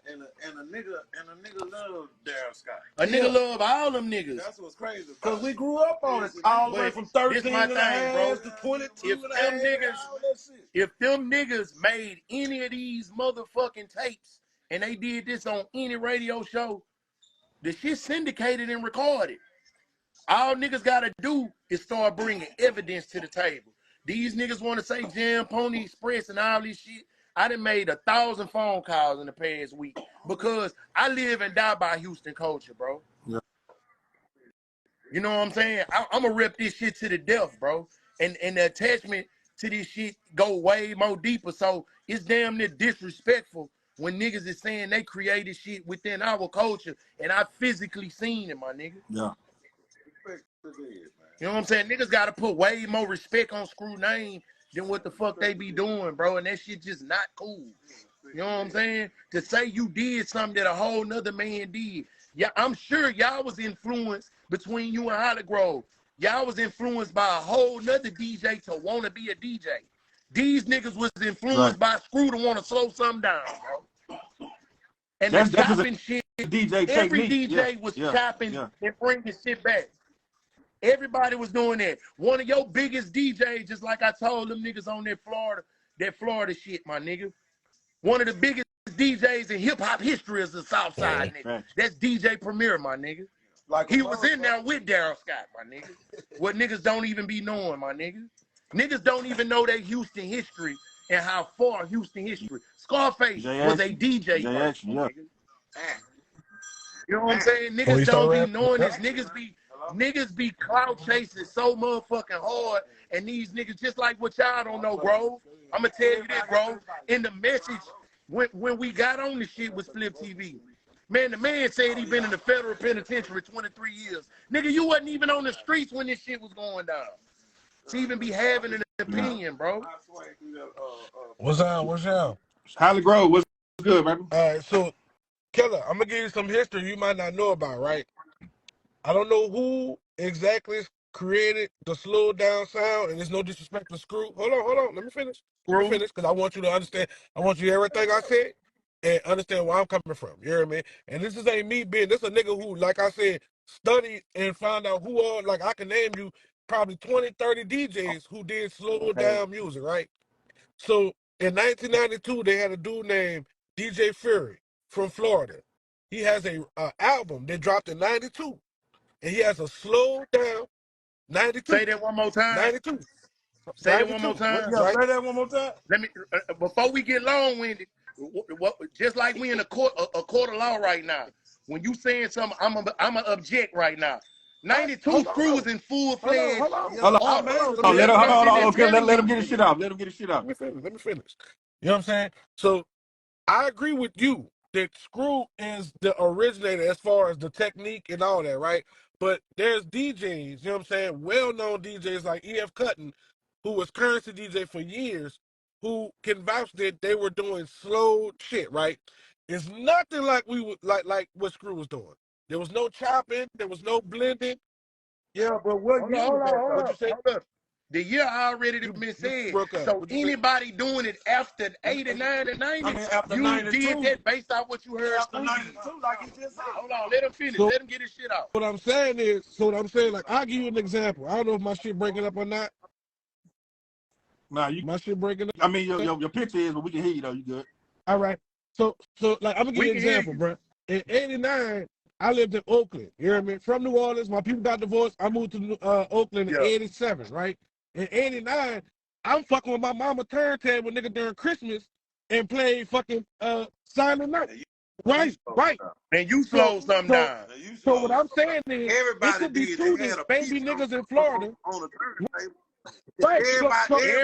And a nigga love Darrell Scott. A nigga love all them niggas. That's what's crazy. Because we grew up on it. All the way from 13 and a half to 22 and a half. If them niggas made any of these motherfucking tapes and they did this on any radio show, the shit syndicated and recorded. All niggas gotta do is start bringing evidence to the table. These niggas want to say Jam Pony Express and all this shit. I done made 1,000 phone calls in the past week because I live and die by Houston culture, bro. Yeah. You know what I'm saying? I'm going to rep this shit to the death, bro. And the attachment to this shit go way more deeper. So it's damn near disrespectful when niggas is saying they created shit within our culture, and I physically seen it, my nigga. Yeah. You know what I'm saying? Niggas gotta put way more respect on Screw name than what the fuck they be doing, bro. And that shit just not cool. You know what I'm saying? To say you did something that a whole nother man did. Yeah, I'm sure y'all was influenced between you and Hollygrove. Y'all was influenced by a whole nother DJ to want to be a DJ. These niggas was influenced by Screw to want to slow something down, bro. And the chopping shit, DJ every technique. DJ was chopping and bringing shit back. Everybody was doing that. One of your biggest DJs, just like I told them niggas on that Florida shit, my nigga. One of the biggest DJs in hip-hop history is the Southside nigga. Right. That's DJ Premier, my nigga. Like he was in there with Daryl Scott, my nigga. What niggas don't even be knowing, my nigga. Niggas don't even know their Houston history and how far Houston history. Scarface was a DJ first, my nigga. You know what I'm saying? Niggas don't be knowing this. Niggas be clout chasing so motherfucking hard, and these niggas just like what y'all don't know, bro. I'ma tell you this, bro. In the message, when we got on the shit with Flip TV, man, the man said he been in the federal penitentiary 23 years. Nigga, you wasn't even on the streets when this shit was going down. To even be having an opinion, bro. What's up? What's up? Hollygrove, what's good, baby? All right, so Killa, I'm gonna give you some history you might not know about, right? I don't know who exactly created the slow down sound, and there's no disrespect to Screw. Hold on. Let me finish. Because I want you to understand. I want you to hear everything I said and understand where I'm coming from. You hear me? And this ain't me being this a nigga who, like I said, studied and found out who are, like I can name you probably 20, 30 DJs who did slow down music, right? So in 1992, they had a dude named DJ Fury from Florida. He has a album that dropped in 92. And he has a slow down 92. Say that one more time. 92. Say that one more time. Yeah, say that one more time. Let me before we get long-winded. Just like we in a court of law right now. When you saying something, I'm a object right now. 92 Screw was in full fledged. Hold on. Let him get his shit off. Let me finish. You know what I'm saying? So I agree with you that Screw is the originator as far as the technique and all that, right? But there's DJs, you know what I'm saying, well-known DJs like E.F. Cutton, who was currency DJ for years, who can vouch that they were doing slow shit, right? It's nothing like like what Screw was doing. There was no chopping, there was no blending. Yeah, but what year? Hold on. The year already been said. So anybody doing it after 89 and 90, you 92. Did that based on what you heard. After 92, like he just said. Hold on, let him finish. So, let him get his shit out. What I'm saying, like, I'll give you an example. I don't know if my shit breaking up or not. Nah, my shit breaking up. I mean, your picture is, but we can hear you though. You good? All right. So like, I'm gonna give you an example, bro. In '89, I lived in Oakland. You hear me? From New Orleans, my people got divorced. I moved to Oakland in '87, right? In '89, I'm fucking with my mama turntable nigga during Christmas and playing fucking Silent Night. Right. And you slowed something down. So what I'm saying is, it could be true that baby niggas in Florida. Right. So it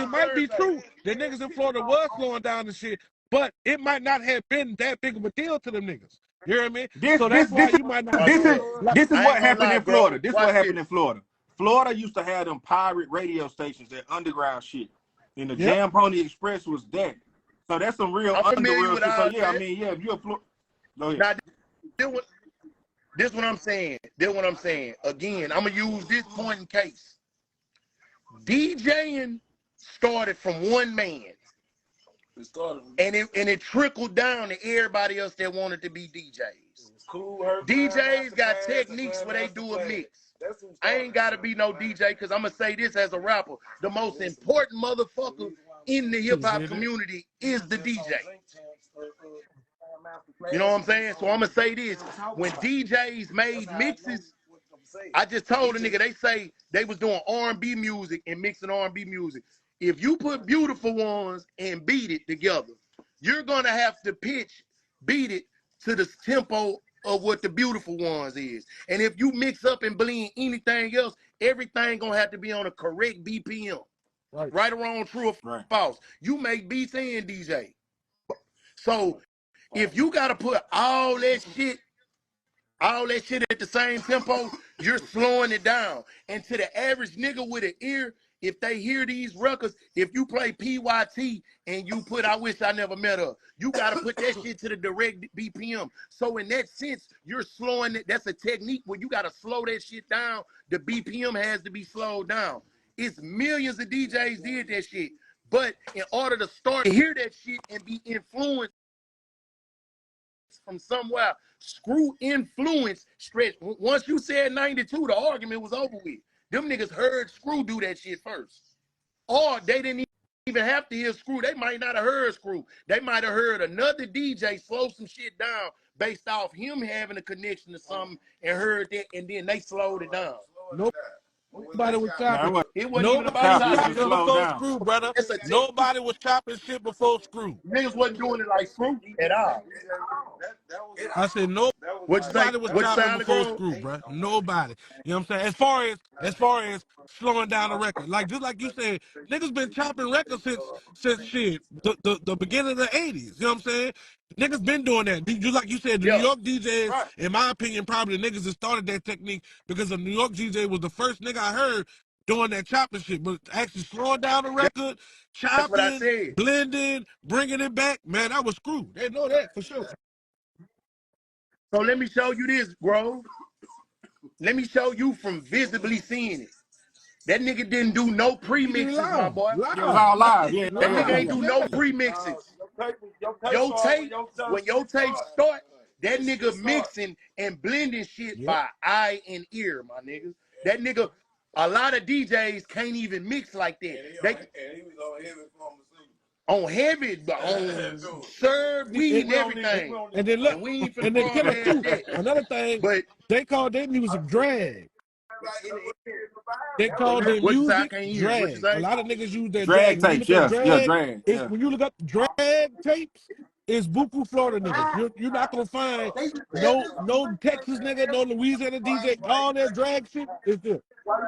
might be true that niggas in Florida was slowing down the shit, but it might not have been that big of a deal to them niggas. You hear me? So that's why you might not. This is what happened in Florida. This is what happened in Florida. Florida used to have them pirate radio stations, that underground shit. And the Jam Pony Express was that. So that's some real underground shit. So yeah, I mean, yeah, if you're a go ahead. Now, this what I'm saying. Again, I'm gonna use this point in case. DJing started from one man. And it trickled down to everybody else that wanted to be DJs. DJs got techniques where they do a mix. I ain't gotta be no DJ because I'm gonna say this as a rapper. The most important motherfucker in the hip hop community is the DJ. You know what I'm saying? So I'm gonna say this. When DJs made mixes, I just told a nigga, they say they was doing R&B music and mixing R&B music. If you put Beautiful Ones and Beat It together, you're gonna have to beat it to the tempo of what the Beautiful Ones is. And if you mix up and blend anything else, everything gonna have to be on a correct BPM. Right or wrong, true or false. You make beats and DJ. So if you gotta put all that shit at the same tempo, you're slowing it down. And to the average nigga with an ear, if they hear these records, if you play PYT and you put I Wish I Never Met Her, you got to put that shit to the direct BPM. So in that sense, you're slowing it. That's a technique where you got to slow that shit down. The BPM has to be slowed down. It's millions of DJs did that shit. But in order to start to hear that shit and be influenced from somewhere, screw influence stretch. Once you said 92, the argument was over with. Them niggas heard Screw do that shit first. Or they didn't even have to hear Screw. They might not have heard Screw. They might have heard another DJ slow some shit down based off him having a connection to something and heard that, and then they slowed it down. Nobody was chopping. It wasn't even Nobody about was chopping. chopping before Screw, brother. Nobody was chopping shit before Screw. Niggas wasn't doing it like Screw at all. I said nobody was chopping before Screw, bro. Nobody. You know what I'm saying? As far as slowing down the record, like just like you said, niggas been chopping records since shit the beginning of the '80s. You know what I'm saying? Niggas been doing that. Just like you said, the New York DJs, in my opinion, probably the niggas that started that technique because the New York DJ was the first nigga I heard doing that chopping shit, but actually slowing down the record, chopping, blending, bringing it back, man, that was Screw. They know that for sure. So let me show you this, bro. Let me show you from visibly seeing it. That nigga didn't do no pre-mixes, my boy. It was all live. Yeah, that nigga ain't do no pre-mixes. Your tape, when your tape start, that nigga mixing and blending shit by eye and ear, my nigga. That nigga, a lot of DJs can't even mix like that. And he was on heavy, but on serve, weed, and everything. And then look, we ain't and then Killer too. Another thing, but they call their music drag. They call their music drag. A lot of niggas use that drag. Tapes, drag. When you look up drag tapes, it's Buku Florida niggas. You're not gonna find no Texas nigga, no Louisiana DJ. All that drag shit is there.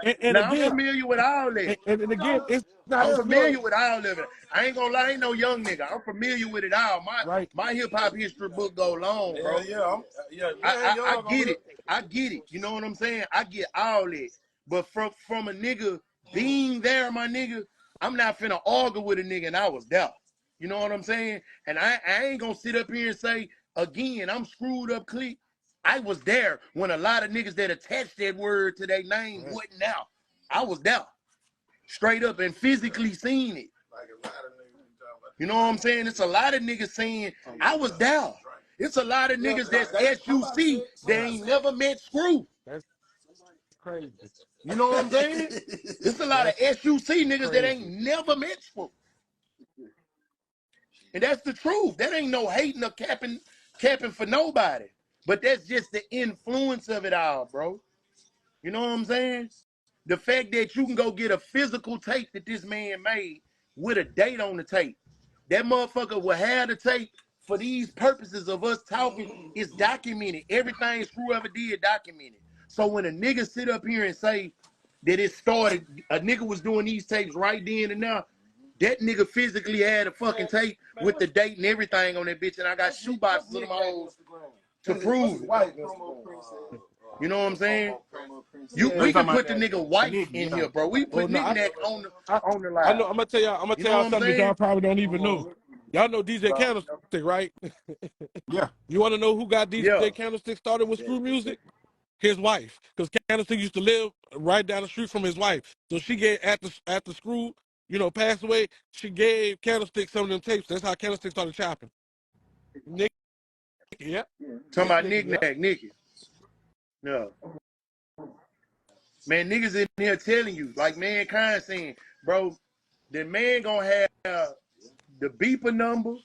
And now, again, I'm familiar with all that. And again, it's not. I'm familiar with all of it. I ain't gonna lie, I ain't no young nigga. I'm familiar with it all. My hip hop history book go long, bro. I get it. I get it. You know what I'm saying? I get all that. But from a nigga being there, my nigga, I'm not finna argue with a nigga and I was there. You know what I'm saying? And I ain't gonna sit up here and say, again, I'm screwed up clique. I was there when a lot of niggas that attached that word to their name wasn't out. I was there. Straight up and physically seen it. You know what I'm saying? It's a lot of niggas saying, I was there. It's a lot of niggas that's S.U.C. They ain't never met Screw. That's crazy. You know what I'm saying? It's a lot of S.U.C. niggas that ain't never met Screw. And that's the truth. That ain't no hating or capping for nobody. But that's just the influence of it all, bro. You know what I'm saying? The fact that you can go get a physical tape that this man made with a date on the tape. That motherfucker will have the tape for these purposes of us talking. It's documented. Everything Screw ever did documented. So when a nigga sit up here and say that it started, a nigga was doing these tapes right then and now, that nigga physically had a fucking tape with the date and everything on that bitch, and I got shoeboxes of them hoes to prove it. You know what I'm saying? We can put the nigga white in here, bro. We put knick-knack on the line. I know. I'm gonna tell y'all something that y'all probably don't even know. Y'all know DJ Candlestick, right? Yeah. You want to know who got DJ Candlestick started with Screw music? His wife, because Candlestick used to live right down the street from his wife. So she gave after Screw, passed away. She gave Candlestick some of them tapes. That's how Candlestick started chopping. Nick, yeah. Talking about knick-knack, Nicky. No. Man, niggas in here telling you, like Mankind saying, bro, the man gonna have the beeper number,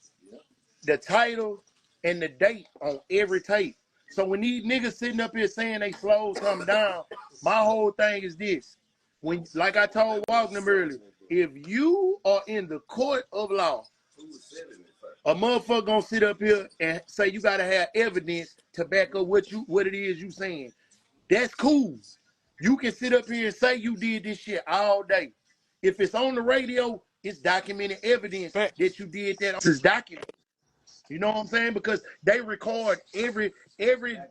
the title, and the date on every tape. So when these niggas sitting up here saying they slow something down, my whole thing is this. When, like I told Wagner earlier, if you are in the court of law, a motherfucker gonna sit up here and say you gotta have evidence to back up what it is you saying. That's cool. You can sit up here and say you did this shit all day. If it's on the radio, it's documented evidence Facts. that you did that. It's documented. You know what I'm saying? Because they record every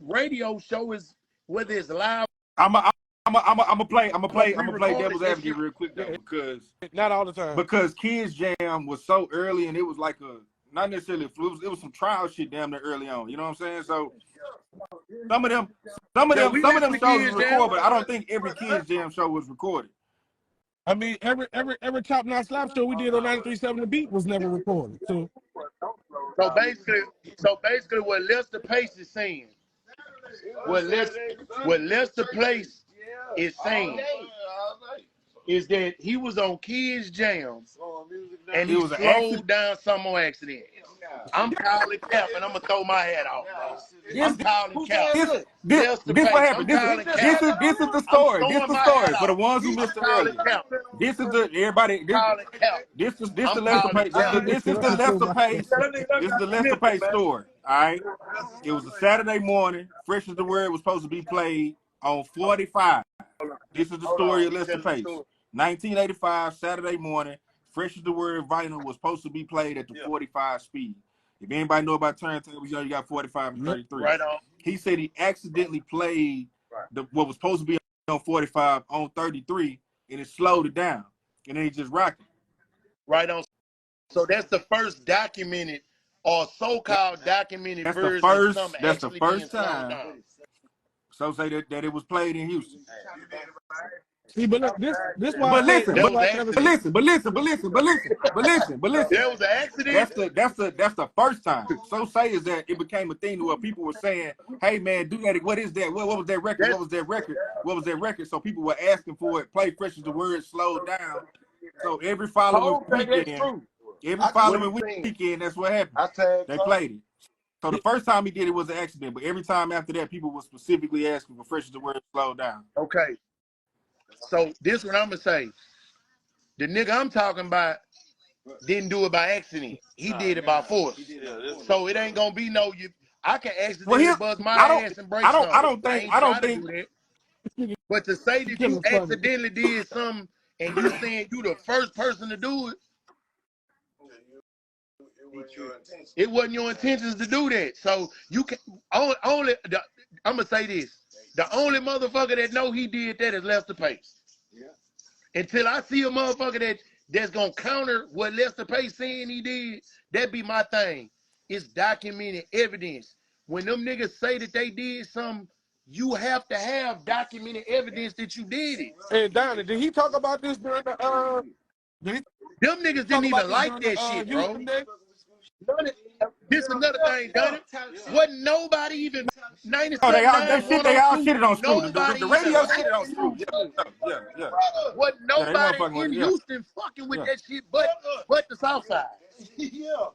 radio show is whether it's live. I'm gonna play devil's advocate real quick though, Yeah, because not all the time. because Kids Jam was so early and it was like a not necessarily a fluke, it was some trial shit damn near early on. You know what I'm saying? So some of them shows was recorded, but I don't think every Kids Jam show was recorded. I mean, every Top Notch Slap show we did on 93.7 The Beat was never recorded. So basically what Lester Pace is saying, what Lester Pace is saying is that he was on Kids Jam and he slowed down some more accident. I'm calling cap and I'm gonna throw my hat off. I'm calling cap. This what happened. This is the story. This is the story for the ones who missed it earlier. This is the everybody. This is the Lester Pace. This is the Lester Pace. This is the Lester Pace story. All right. It was a Saturday morning. Fresh as the Word was supposed to be played on 45. This is the story of Lester Pace. 1985 Saturday morning. Fresh as the Word vinyl was supposed to be played at the 45 speed. If anybody know about turntables, you know you got 45 and 33. Right on. He said he accidentally played what was supposed to be on 45 on 33, and it slowed it down, and then he just rocked it. Right on. So that's the first documented or so-called documented version. That's the first time. So say that it was played in Houston. see, but look, this why. But listen. There was an accident. That's the first time. So say is that it became a thing where people were saying, "Hey man, do that. What is that? What was that record? What was that record? What was that record?" So people were asking for it. Play Fresh as the Word, slowed down. So every following weekend, that's what happened. They played it. So the first time he did it was an accident, but every time after that, people were specifically asking for Fresh as the Word, slowed down. Okay. So this what I'm gonna say. The nigga I'm talking about didn't do it by accident. He did it by force. So it ain't gonna be no you. I can accidentally buzz my ass and break something. I don't think. But to say that you accidentally did something and you saying you the first person to do it, it wasn't your intentions to do that. So you can I'm gonna say this. The only motherfucker that know he did that is Lester Pace. Until I see a motherfucker that's gonna counter what Lester Pace saying he did, that be my thing. It's documented evidence. When them niggas say that they did something, you have to have documented evidence that you did it. Hey Donnie, did he talk about this during the Them niggas didn't even like that shit, bro. This is another thing, Donnie. Wasn't nobody even 97. They all shitted on Screw. The radio shitted on Screw. Yeah. Wasn't nobody in Houston fucking with that shit but the South Side. Yeah.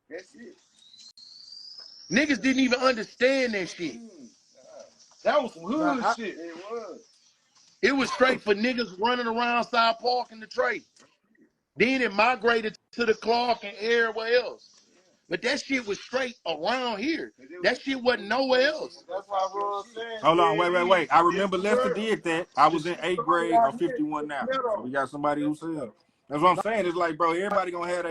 That's it. Niggas didn't even understand that shit. That was some hood shit. It was straight for niggas running around South Park in the trade. Then it migrated to the Clark and everywhere else. But that shit was straight around here. That shit wasn't nowhere else. That's why Ron said. Hold on, wait. I remember Lester did that. I was in 8th grade or 51 now. So we got somebody who said. That's what I'm saying. It's like, bro, everybody gonna have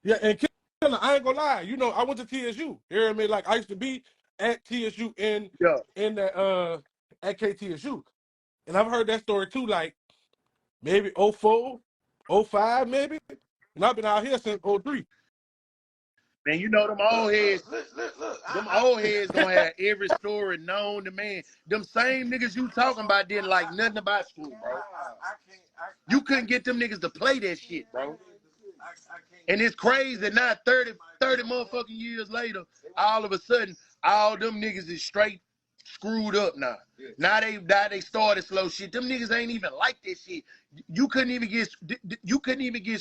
Yeah, and Killa, I ain't gonna lie. You know, I went to TSU. You hear me? Like I used to be at TSU in the at KTSU. And I've heard that story too, like maybe 04, 05 maybe. And I've been out here since 03. Man, you know them old heads. Them old heads gonna have every story known to man. Them same niggas you talking about didn't like nothing about school, bro. You couldn't get them niggas to play that shit, bro. And it's crazy that now 30 motherfucking years later, all of a sudden, all them niggas is straight screwed up now. Now they started slow shit. Them niggas ain't even like that shit. You couldn't even get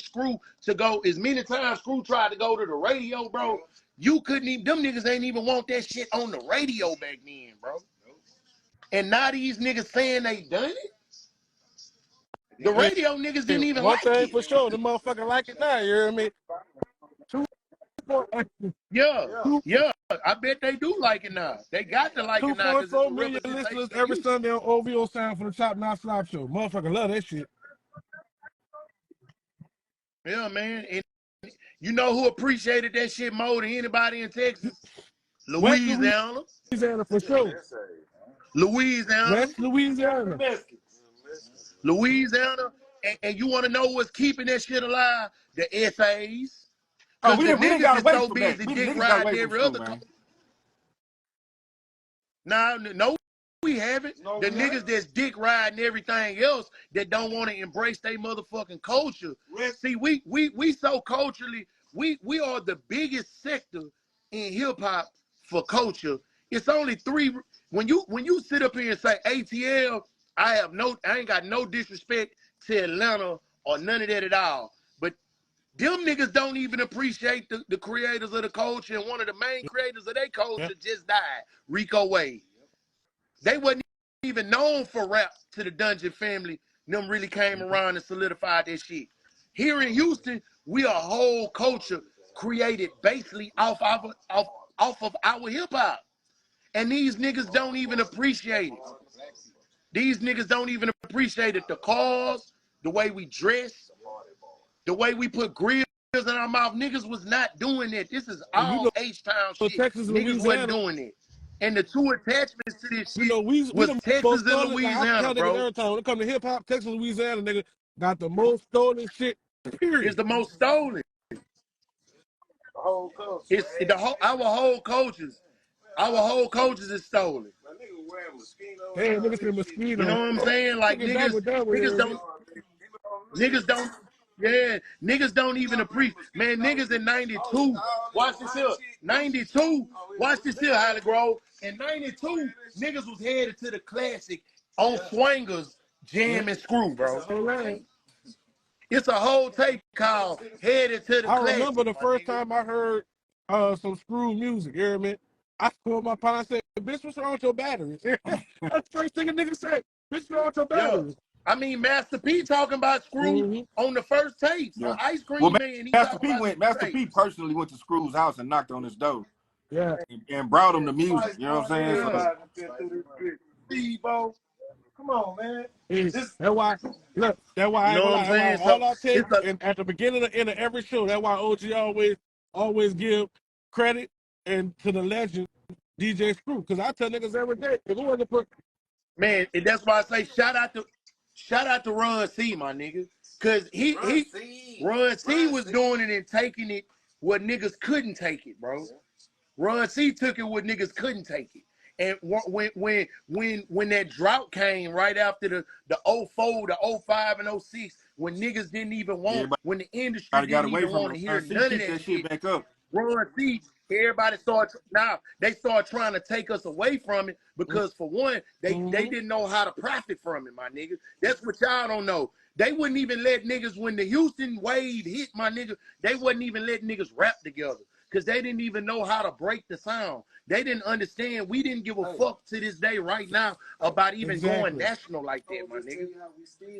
Screw to go as many times Screw tried to go to the radio, bro. You couldn't even. Them niggas ain't even want that shit on the radio back then, bro. And now these niggas saying they done it. The radio niggas didn't even like it. One thing for sure, the motherfucker like it now. You hear me? Yeah. I bet they do like it now. They got to like it now because it's a 2.4 million representation listeners of every you. Sunday on OVO Sound for the Chop Not Slop Show. Motherfucker love that shit. Yeah, man. And you know who appreciated that shit more than anybody in Texas? West Louisiana. Louisiana for sure. Louisiana. West Louisiana. Louisiana. And you want to know what's keeping that shit alive? The essays. Oh, Because the we didn't niggas got is away so from that. busy We dick niggas got away riding from every school, other man. No, we haven't. The niggas that's dick riding everything else that don't want to embrace their motherfucking culture. See, we so culturally, we are the biggest sector in hip hop for culture. It's only three. When you sit up here and say ATL, I ain't got no disrespect to Atlanta or none of that at all. But them niggas don't even appreciate the creators of the culture, and one of the main creators of their culture just died, Rico Wade. They wasn't even known for rap to the Dungeon family. Them really came around and solidified that shit. Here in Houston, we a whole culture created basically off of our hip hop. And these niggas don't even appreciate it. These niggas don't even appreciate it. The cars, the way we dress, the way we put grills in our mouth. Niggas was not doing that. This is And you all know, H-Town shit. Texas and Niggas wasn't Louisiana, doing it. And the two attachments to this you shit know, we was the most Texas and stolen. Like I Louisiana, tell niggas bro. every time when it comes to hip hop, Texas and Louisiana, nigga got the most stolen shit. It's Period. the most stolen. It's the whole our whole cultures is stolen. Hey, niggas say You know mosquito. what I'm saying? Like Nigga done with that one, niggas hear me? don't, yeah, niggas don't even appreciate. Man, niggas in 92, watch this here. 92, watch this here, Hollygrove. In 92, niggas was headed to the classic on Swangers, Jam and Screw, bro. It's a whole tape called Headed to the I remember Classic, the my first nigga. time I heard some screw music, you hear me? I called my partner and said, bitch, what's wrong with your batteries? That's the first thing a nigga said. Bitch, what's wrong with your Yeah. batteries? I mean, Master P talking about Screw on the first tapes on Yeah. Ice Well, Cream Man. He Master talking P about went. Screw Master P tapes. personally went to Screw's house and knocked on his door Yeah. and brought him the music. You know what I'm saying? Yeah. So Come on, man. That's why, look, that's why You I ain't know gonna what lie. I'm That's why saying? on So all our it's tapes a and at the beginning and end of every show, that's why OG always give credit and to the legend DJ Screw. Because I tell niggas every day, if it wasn't for man, and that's why I say shout out to Runn C, my nigga. Cause Runn C was doing it and taking it where niggas couldn't take it, bro. Runn C took it where niggas couldn't take it. And when that drought came right after the '04, the '05, and '06, when niggas didn't even want, everybody when the industry got didn't away even from want him. to hear See, none of keep that that shit shit, back up. Run C, everybody they start trying to take us away from it because for one, they didn't know how to profit from it, my nigga. That's what y'all don't know. They wouldn't even let niggas when the Houston wave hit, my nigga, they wouldn't even let niggas rap together because they didn't even know how to break the sound. They didn't understand. We didn't give a fuck to this day right now about even going exactly. national like that, my nigga.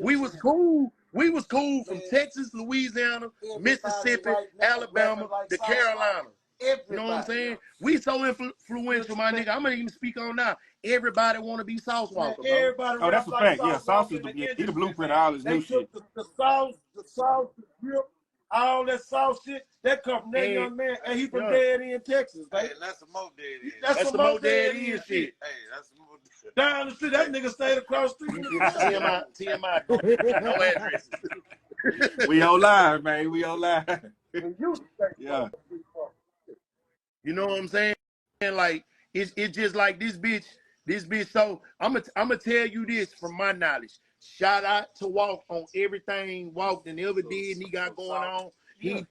We was cool. We was cool from Texas, Louisiana, Mississippi, Alabama, the Carolina. You know what I'm saying? We so influential, my nigga. I'm gonna even speak on now. Everybody want to be Sauce Walker, bro. Everybody Oh, rap that's a like fact. Yeah, Sauce Sauce Walker is in the he the industry. blueprint of all his They new shit. took the sauce, the grip, all that sauce shit. That come from that And young man, and he from yeah, D.E.A. in Texas, Hey, baby. that's some more dead That's that's some the more more dead D.E.A. end shit. shit. Hey, that's some more dead. Down the street, that nigga stayed across the street from the club. TMI, no addresses. We on live, man. We on live. And you stay Yeah. You know what I'm saying? Like it's just like this bitch. So I'm gonna tell you this from my knowledge. Shout out to Walk on everything Walk and ever did and he got going on. He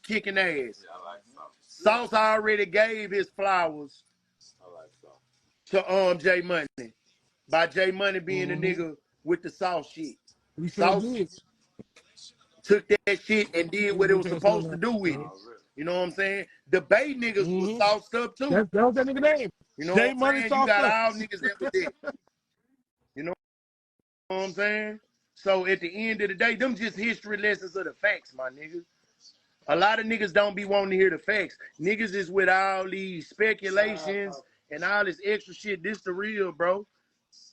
kicking ass. Sauce already gave his flowers to J Money by J Money being the nigga with the Sauce shit. We sure Sauce did. took that shit and did what it was supposed to do with it. You know what I'm saying? The Bay niggas was sauced up too. That was that nigga name. You know J what I'm Money saying? You sauce got up. all niggas that was there. You know what I'm saying? So at the end of the day, them just history lessons of the facts, my nigga. A lot of niggas don't be wanting to hear the facts. Niggas is with all these speculations and all this extra shit. This the real, bro.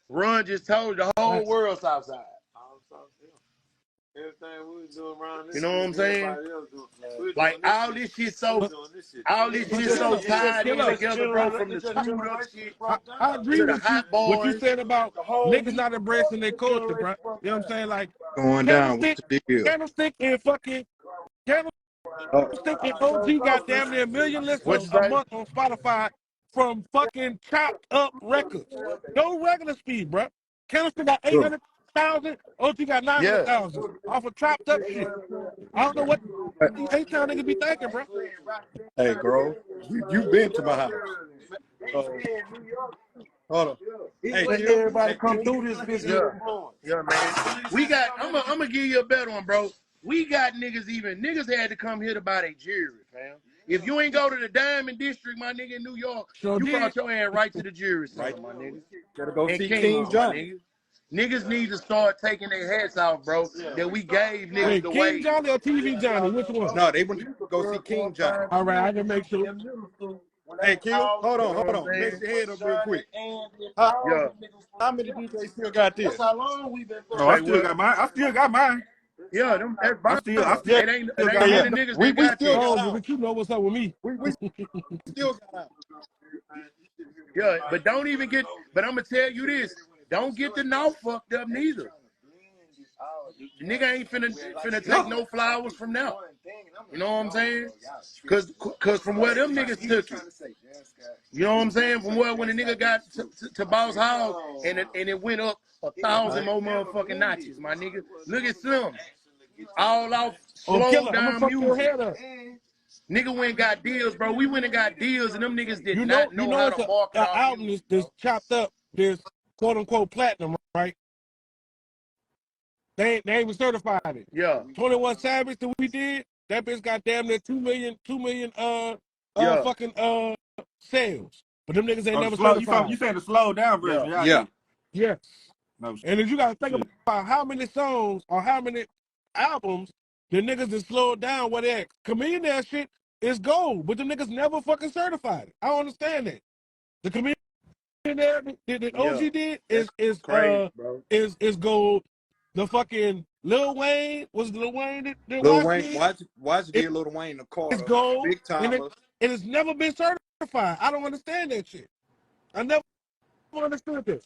Run just told the whole world Southside. Everything we was doing around this, You know what I'm saying? Like all this shit so tied in Killer, together, bro. From the screwed up shit I agree to the with you. hot What you boys. said about niggas not embracing their culture, bro. You know what I'm saying? Like Going down. What's the deal? Candlestick and fucking Candlestick and OG got damn near 1 million What listeners you a say? month on Spotify from fucking chopped up records. No regular speed, bro. Candlestick got 800,000. OG got Yeah. 900,000 off of chopped up shit. I don't know what these H-Town niggas be thinking, bro. Hey, bro, you been to my house. So, hold on. Hey, Let Kill. everybody Hey, come Kill. through this bitch with influence. Yeah, man. We got. I'm gonna give you a better one, bro. We got niggas had to come here to buy their jewelry, fam. If you ain't go to the Diamond District, my nigga, in New York, Sure you did. brought your ass right to the jewelry center, Right. my nigga. Gotta go And see King King's, my Johnny. nigga. Niggas need to start taking their hats off, bro. That we gave niggas Wait, the King way. Johnny or TV Johnny? Which one? No, they went to go see King Johnny. All right, I can make sure. Hey, Kill, hold You on, know what hold I'm on. saying? Mix your head up real quick. How, Yeah. how many DJs still got this? Oh, I Say still what? got mine. I still got mine. Yeah, that's I bomb. still It ain't got many mine. niggas We that got still this. got Oh, out. but you know what's up with me. We still got out. Yeah, but don't even get. But I'm gonna tell you this: don't get the now fucked up neither. The nigga ain't finna take no flowers from now. You know what I'm saying? Cause from where them niggas took it. You know what I'm saying? From where when the nigga got to Boss Hall and it went up 1,000 more motherfucking notches, my nigga. Look at Slim. All off Oh, slow Killer, I'm gonna down fuck your music. head up. Nigga went and got deals, bro. We went and got deals, and them niggas did You not know know how it's to market a our album music, that's bro. chopped up. There's quote unquote platinum, right? They ain't even certified it. Yeah, 21 Savage that we did, that bitch got damn near 2 million yeah, fucking sales. But them niggas ain't Oh, the never slow. You certified. saying the slow down yeah. version? Yeah, I Yeah. did. Yes. No And if you gotta think shit. about how many songs or how many albums the niggas that slowed down where they at. Chameleon shit is gold, but the niggas never fucking certified it. I don't understand that. The Chameleon that OG Yeah, did that's crazy, bro. is gold. The fucking Lil Wayne was Lil Wayne that Lil Watts Wayne, did. watch did Lil Wayne the It's Carter, gold, Big and Timers. it's never been certified. I don't understand that shit. I never understood this.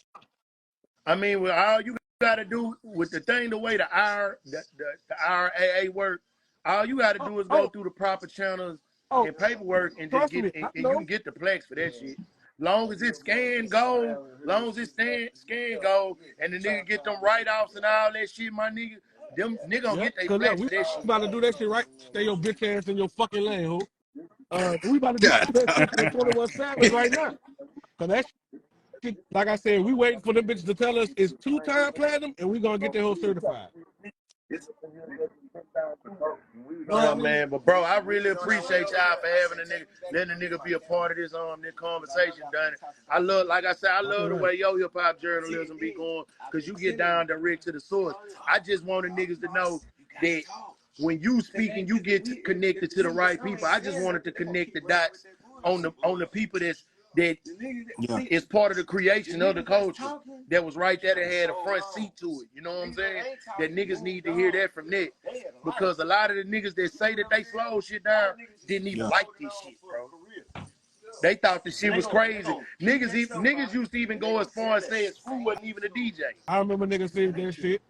I mean, with all you gotta do with the way the RAA work, all you gotta do is go Oh, through the proper channels oh, and paperwork and just trust get me, and I you know. can get the plex for that shit. Long as it's long as it's scan gold, and the nigga get them write-offs and all that shit, my nigga, them nigga gonna Yeah, get they cause look, plex we for that shit. about to do that shit right. Stay your bitch ass in your fucking lane, ho. We about to do God. that shit for 21 Savage right now. Cause that shit, like I said, we waiting for them bitches to tell us it's 2-time platinum, and we gonna get that whole certified. Yeah, man, but bro, I really appreciate y'all for having letting a nigga be a part of this conversation, Donnie. Like I said, I love the way your hip hop journalism be going, cause you get down direct to the source. I just wanted niggas to know that when you speak and you get connected to the right people, I just wanted to connect the dots on the people that Yeah. is part of the creation of the culture that was right there that had a front seat to it. You know what I'm saying? That niggas need to hear that from Nick. Because a lot of the niggas that say that they slow shit down didn't even like this shit, bro. They thought the shit was crazy. Niggas used to even go as far as saying Screw wasn't even a DJ. I remember niggas saying that shit.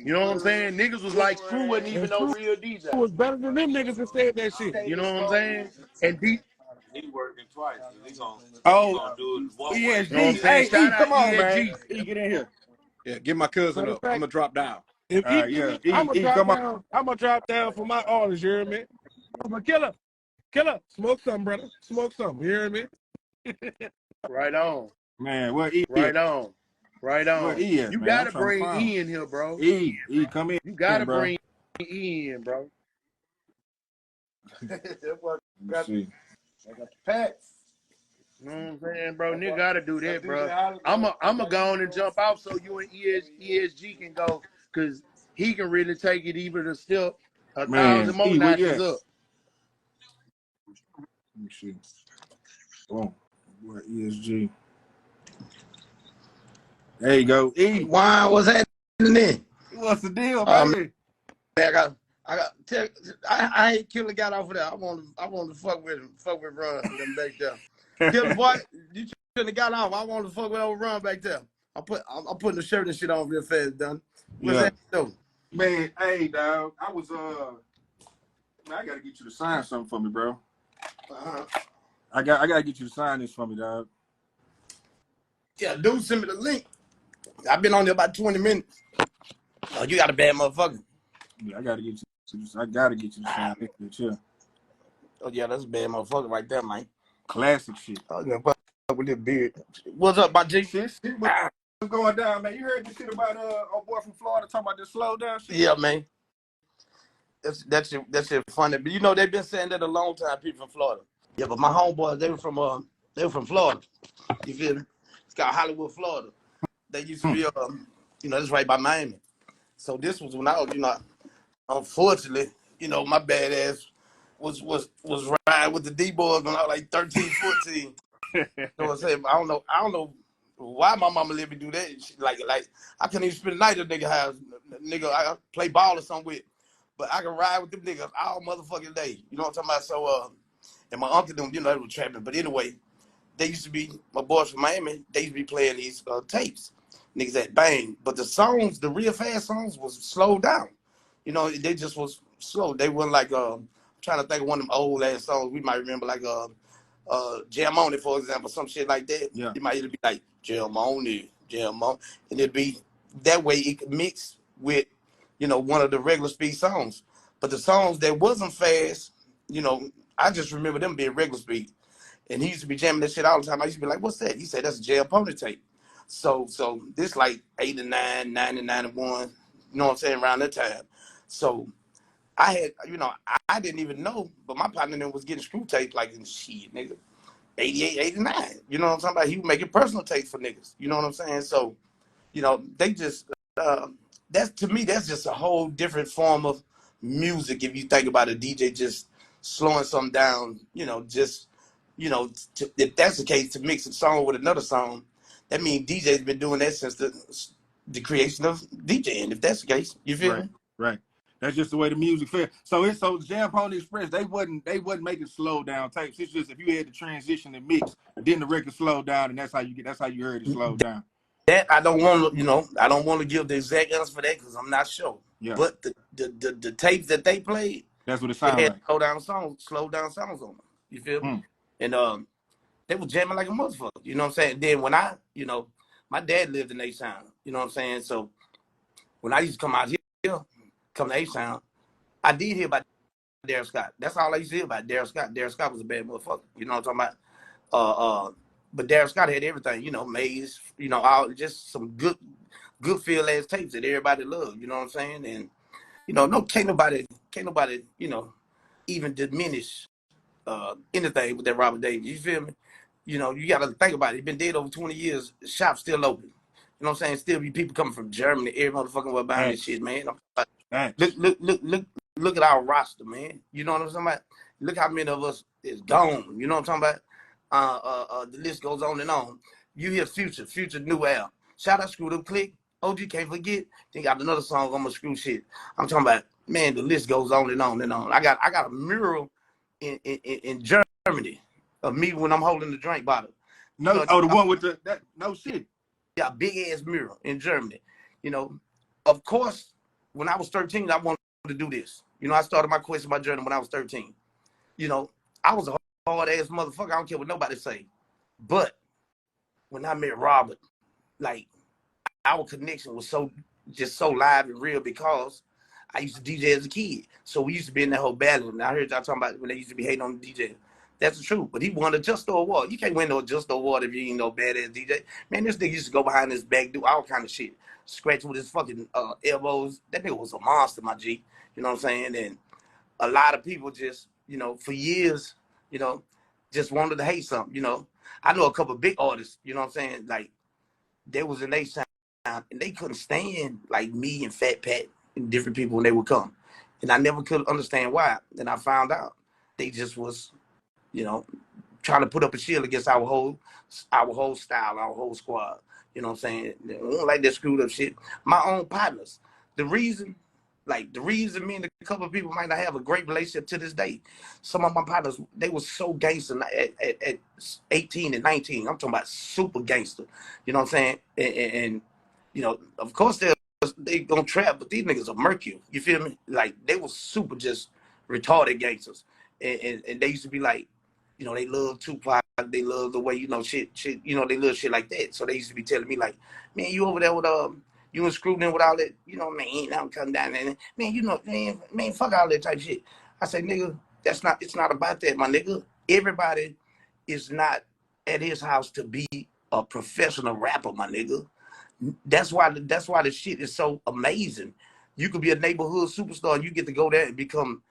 You know what I'm saying? Niggas was like Screw wasn't even And no Screw real DJ. was better than them niggas that said that shit. You know what I'm saying? And He working twice. Oh, Do it one way. you know what I'm ESG. saying? Hey, E, Shout out come on, man. ESG. E, get in here. Yeah, get my cousin Matter of up. I'm fact, gonna drop down. if All he right, give yeah. me, I'm gonna drop Come on. down. I'm gonna drop down for my artist. You hear me? I'm a killer. Smoke something, brother. Smoke something. You hear me? Right on. Man, where E at? Right on. Right Where on. E at, You man? I'm gotta trying to bring find him. E in here, bro. E, come in, You gotta bro. bring E in, bro. Let's see. You know what I'm saying, bro? Nigga gotta do that, bro. I'ma go on and jump out so you and ESG can go, cause he can really take it even a step, a Man, thousand more E, where you notches at? up. Let me see. Boom. Where ESG? There you go. E, Why was happening? what's the deal, Man, baby? I ain't Killer got off of there. I want to fuck with him, fuck with Run them back there. Killer boy, you shouldn't have got off. I want to fuck with old Run back there. I'm putting the shirt and shit on real fast, done. What's Yeah. that though? Man, hey, dog. I was man, I gotta get you to sign something for me, bro. I gotta get you to sign this for me, dog. Yeah, dude, send me the link. I've been on there about 20 minutes. Oh, you got a bad motherfucker. Yeah, I gotta get you to sign this bitch here. Oh yeah, that's a bad motherfucker right there, man. Classic shit. Oh yeah, fuck with this beard. What's up, my G? Shit, what's going down, man? You heard this shit about our boy from Florida talking about this slow down shit? Yeah, man. That's shit funny. But you know they've been saying that a long time, people from Florida. Yeah, but my homeboys, they were from Florida. You feel me? It's called Hollywood, Florida. They used to be that's right by Miami. So this was when I was, unfortunately, my bad ass was riding with the D boys when I was like 13, 14. You know what I'm saying? I don't know why my mama let me do that. Like I couldn't even spend the night at the nigga house. Nigga, I play ball or something with. But I can ride with them niggas all motherfucking day. You know what I'm talking about? So and my uncle them, they were trapping. But anyway, they used to be, my boys from Miami, they used to be playing these tapes. Niggas that bang. But the songs, the real fast songs was slowed down. They just was slow. They weren't like, I'm trying to think of one of them old ass songs we might remember, like Jam On It, for example, some shit like that. Yeah. It might be like Jam On It, Jam On. And it'd be, that way it could mix with, one of the regular speed songs. But the songs that wasn't fast, I just remember them being regular speed. And he used to be jamming that shit all the time. I used to be like, what's that? He said, that's a Jam Pony tape. So this like 89, 90, 91, you know what I'm saying, around that time. So I had, I didn't even know, but my partner then was getting screw tapes like in shit, nigga, 88, 89. You know what I'm talking about? He was making personal tapes for niggas. You know what I'm saying? So, they just, that's, to me, that's just a whole different form of music. If you think about a DJ just slowing something down, if that's the case, to mix a song with another song, that means DJ's been doing that since the creation of DJing. If that's the case, you feel me? Right. That's just the way the music felt. So Jam Pony Express, they wasn't making slow down tapes. It's just if you had to transition and mix, then the record slowed down, and that's how you heard it slowed down. That I don't want to, I don't want to give the exact answer for that because I'm not sure. Yeah. But the tapes that they played, that's what it it sounded had like. slow down songs on them. You feel me? And they were jamming like a motherfucker. You know what I'm saying? Then when my dad lived in A-Town. You know what I'm saying? So when I used to come out here, come to A-Town, I did hear about Darryl Scott. That's all I used to hear about Darryl Scott. Darryl Scott was a bad motherfucker. You know what I'm talking about? But Darryl Scott had everything, Maze, all just some good feel ass tapes that everybody loved, you know what I'm saying? And can't nobody, even diminish anything with that Robert Davis. You feel me? You gotta think about it. He's been dead over 20 years, the shop's still open. You know what I'm saying? Still be people coming from Germany, every motherfucking way buying this shit, man. Look at our roster, man. You know what I'm talking about? Look how many of us is gone. You know what I'm talking about? The list goes on and on. You hear Future new album. Shout out Screwed Up Click. OG can't forget. They got another song on my screw shit. I'm talking about, man, the list goes on and on and on. I got a mural in Germany of me when I'm holding the drink bottle. No, the one with that no shit. Yeah, big ass mural in Germany. Of course, when I was 13, I wanted to do this. I started my quest about journey when I was 13. I was a hard ass motherfucker. I don't care what nobody say. But when I met Robert, like, our connection was so live and real because I used to DJ as a kid. So we used to be in that whole battle. And I heard y'all talking about when they used to be hating on the DJ. That's the truth. But he won a Justo Award. You can't win no Justo Award if you ain't no badass DJ. Man, this nigga used to go behind his back, do all kind of shit. Scratch with his fucking elbows. That nigga was a monster, my G. You know what I'm saying? And a lot of people just, for years, just wanted to hate something, I know a couple of big artists, you know what I'm saying? Like, they was in A-Town and they couldn't stand like me and Fat Pat and different people when they would come. And I never could understand why. And I found out they just was, you know, trying to put up a shield against our whole style, our whole squad. You know what I'm saying? They don't like that screwed up shit. My own partners. The reason me and a couple of people might not have a great relationship to this day. Some of my partners, they were so gangster at 18 and 19. I'm talking about super gangster. You know what I'm saying? And you know, of course they gonna trap, but these niggas are mercure. You feel me? Like they were super just retarded gangsters. And they used to be like, you know, they love Tupac, they love the way, you know, shit, you know, they love shit like that. So they used to be telling me like, man, you over there with you and screwed in with all that, you know, man, I'm coming down and man, you know, man, fuck all that type of shit. I say, nigga, it's not about that, my nigga. Everybody is not at his house to be a professional rapper, my nigga. That's why the shit is so amazing. You could be a neighborhood superstar and you get to go there and become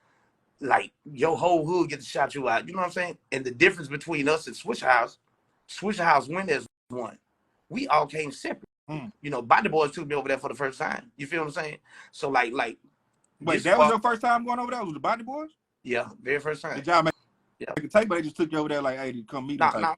like your whole hood get to shout you out. You know what I'm saying? And the difference between us and Swisher House went as one. We all came separate. You know, Body Boys took me over there for the first time. You feel what I'm saying? So like wait, that was your first time going over there? Was the Body Boys? Yeah, very first time. Did y'all make a tape, but they just took you over there like, hey, to come meet them? No.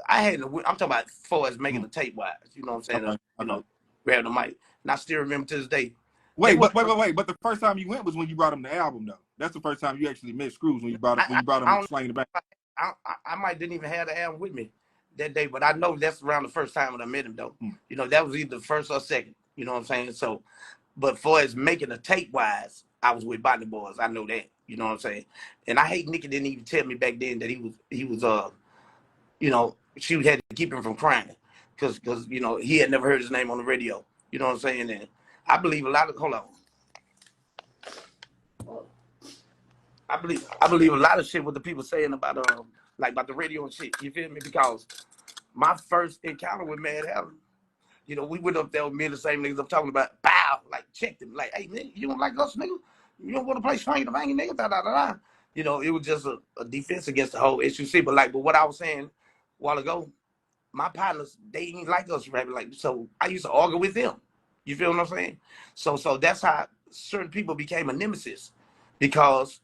I'm talking about as far as making the tape wise. You know what I'm saying? Okay. You know, grab the mic. And I still remember to this day. Wait. But the first time you went was when you brought him the album, though. That's the first time you actually met Screws, when you brought him Slaying the Bank. I might didn't even have the album with me that day, but I know that's around the first time when I met him, though. You know, that was either the first or second. You know what I'm saying? So, but for as making a tape wise, I was with Body Boys. I know that. You know what I'm saying? And I hate Nikki didn't even tell me back then that he was you know, she had to keep him from crying because you know, he had never heard his name on the radio. You know what I'm saying? And I believe a lot of I believe a lot of shit what the people saying about like about the radio and shit. You feel me? Because my first encounter with Mad Hatter, you know, we went up there with me and the same niggas I'm talking about. Bow, like checked him, like, hey nigga, you don't like us, nigga? You don't want to play Swing the Bang, nigga? Da da da da. You know, it was just a defense against the whole S.U.C. But what I was saying a while ago, my partners, they ain't like us rapping like, so I used to argue with them. You feel what I'm saying? So that's how certain people became a nemesis, because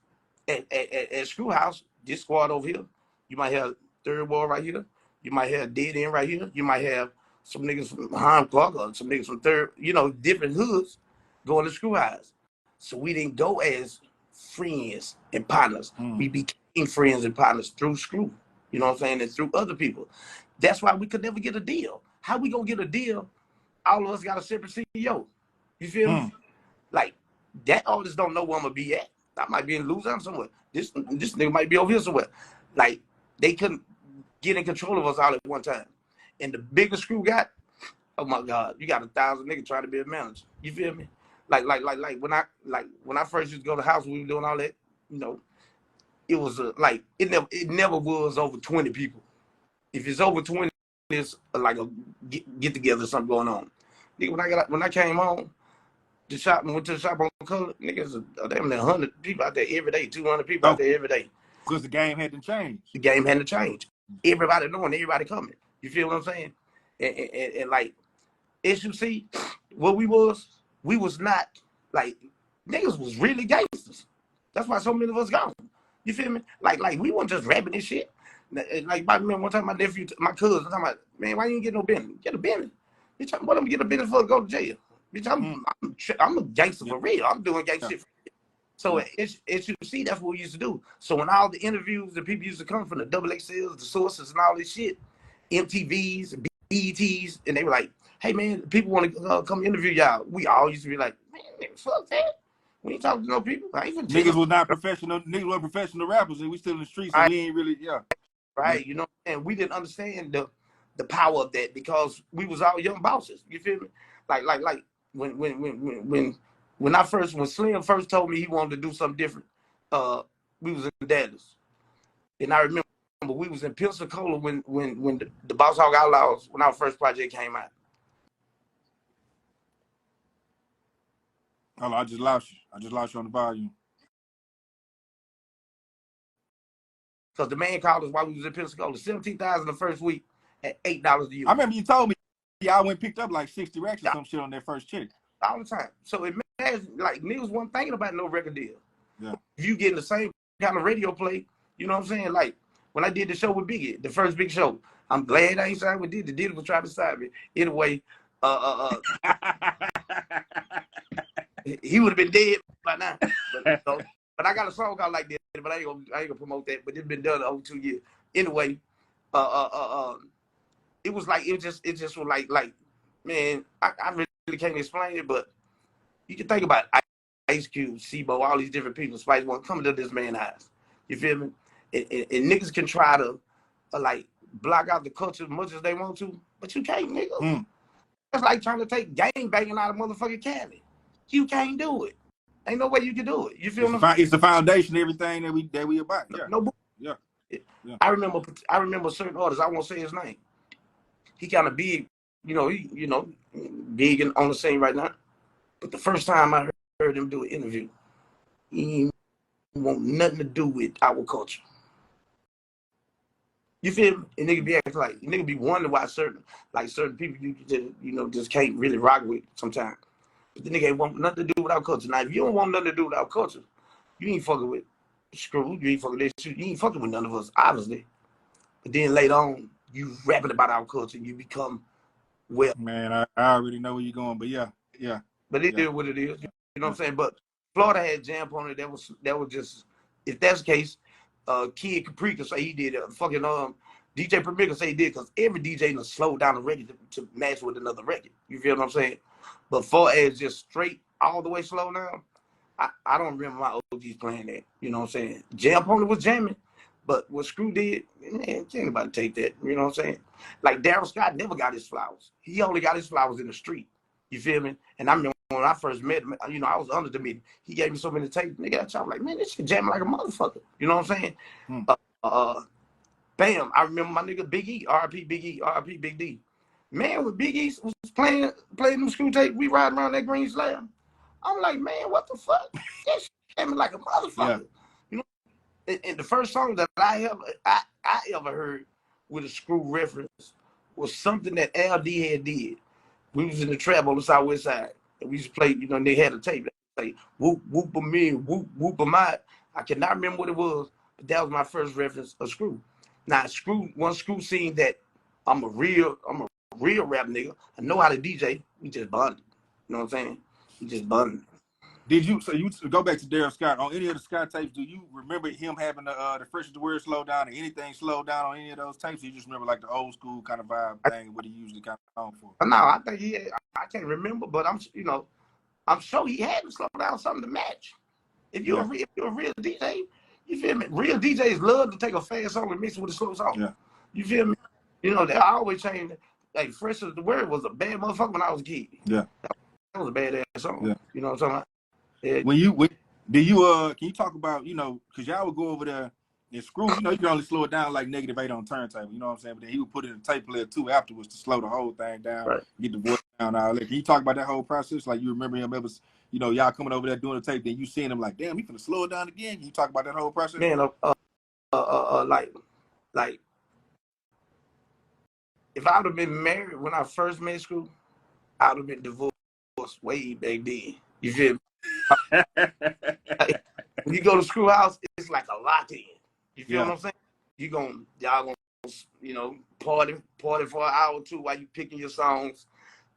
at Screw House, this squad over here, you might have Third Ward right here, you might have D.E.A right here, you might have some niggas from Harm Clark or some niggas from Third, you know, different hoods going to Screw House. So we didn't go as friends and partners. We became friends and partners through Screw. You know what I'm saying? And through other people. That's why we could never get a deal. How we gonna get a deal? All of us got a separate CEO. You feel me? Like that artists don't know where I'm gonna be at. I might be in Louisiana somewhere. This nigga might be over here somewhere. Like they couldn't get in control of us all at one time. And the bigger Screw got, oh my God, you got 1,000 niggas trying to be a manager. You feel me? Like when I first used to go to the house, we were doing all that. You know, it was like it never was over 20 people. If it's over 20, it's like a get together, something going on. Nigga, when I came home, went to the shop on Color, niggas damn near 100 people out there every day, 200 people out there every day. Because the game hadn't changed. The game hadn't changed. Everybody knowing, everybody coming. You feel what I'm saying? And like S.U.C, what we was not like niggas was really gangsters. That's why so many of us gone. You feel me? Like we weren't just rapping this shit. Like I remember one time my nephew, my cousin, talking about, man, why you ain't get no business? Get a business. Bitch, what I'm get a business for to go to jail? Bitch, I'm a gangster for real. I'm doing gangster shit for real. So S.U.C, that's what we used to do. So when all the interviews, the people used to come from the XXLs, the sources and all this shit, MTVs, BETs, and they were like, hey man, people want to come interview y'all. We all used to be like, man, fuck that. We ain't talking to no people. Niggas was not professional. Niggas were professional rappers, and we still in the streets, and we ain't really, Right, you know, and we didn't understand the power of that because we was all young bosses. You feel me? Like when Slim first told me he wanted to do something different, we was in Dallas, and I remember we was in Pensacola when the Boss Hog Outlaws, when our first project came out. Hold on, I just lost you. I just lost you on the volume. Because the man called us while we was in Pensacola, $17,000 the first week at $8 a year. I remember you told me y'all went picked up like 60 racks or some shit on that first check. All the time. So it like niggas wasn't thinking about no record deal. Yeah. If you getting the same kind of radio play, you know what I'm saying? Like when I did the show with Biggie, the first big show, I'm glad I ain't signed with Diddy. Diddy was trying to sign me. Anyway, he would have been dead by now. But I got a song called like that, but I ain't gonna promote that. But it's been done over 2 years. Anyway, it was like it just was like man, I really can't explain it, but you can think about Ice Cube, Sebo, all these different people, Spice One coming to this man's house. You feel me? And niggas can try to like block out the culture as much as they want to, but you can't, nigga. It's like trying to take gang banging out of motherfucking Cali. You can't do it. Ain't no way you can do it. You feel me? It's the foundation, everything that we about. Yeah. Yeah. I remember certain artists. I won't say his name. He kind of big, big on the scene right now. But the first time I heard him do an interview, he didn't want nothing to do with our culture. You feel me? And nigga be acting like nigga be wondering why certain people you just can't really rock with sometimes. But the nigga ain't want nothing to do with our culture. Now, if you don't want nothing to do with our culture, you ain't fucking with Screw. You ain't fucking with this shit. You ain't fucking with none of us, obviously. But then later on, you rapping about our culture, you become well. Man, I already know where you're going, but yeah. But it is what it is. You know what I'm saying? But Florida had Jam on it. That was just, if that's the case, Kid Capri could say he did it. Fucking DJ Premier could say he did, because every DJ will slow down the record to match with another record. You feel what I'm saying? But far as just straight all the way slow down, I don't remember my OGs playing that. You know what I'm saying? Jam on it was jamming, but what Screw did, man, ain't anybody take that. You know what I'm saying? Like Daryl Scott never got his flowers. He only got his flowers in the street. You feel me? And I remember when I first met him, I was under the meeting. He gave me so many tapes. Nigga, I'm like, man, this shit jamming like a motherfucker. You know what I'm saying? Bam, I remember my nigga Big E, RP Big E, RP Big D. Man, when Big E was playing them Screw tape, we riding around that green slab. I'm like, man, what the fuck? That shit jamming like a motherfucker. Yeah. You know, and the first song that I ever heard with a Screw reference was something that D.E.A did. We was in the trap on the southwest side, and we used to play, and they had a tape that say, whoop, whoop, me, whoop, whoop, my. I cannot remember what it was, but that was my first reference of Screw. Now, once Screw seen that I'm a real rap nigga, I know how to DJ, we just bonded. You know what I'm saying? We just bonded. So you go back to Daryl Scott, on any of the Scott tapes, do you remember him having the freshest word slow down or anything slowed down on any of those tapes? Or you just remember like the old school kind of vibe thing, what he usually kind of known for? No, I think he had, I can't remember, but I'm sure he had to slow down something to match. If you're a real DJ, you feel me? Real DJs love to take a fast song and mix it with a slow song. Yeah. You feel me? They always change. Like Fresh as the Word was a bad motherfucker when I was a kid. Yeah. That was a badass song. Yeah. You know what I'm talking about? Yeah. Can you talk about, because y'all would go over there and Screw, you can only slow it down like -8 on turntable, you know what I'm saying? But then he would put in a tape player too afterwards to slow the whole thing down, right, get the voice down, all that. Can you talk about that whole process? Like, you remember him ever, y'all coming over there doing the tape, then you seeing him like, damn, he finna slow it down again? Can you talk about that whole process? Man, like, if I would have been married when I first met Screw, I would have been divorced way back then. You feel me? Like, when you go to Screw House, it's like a lock-in. You feel what I'm saying? Y'all gonna, party for an hour or two while you picking your songs.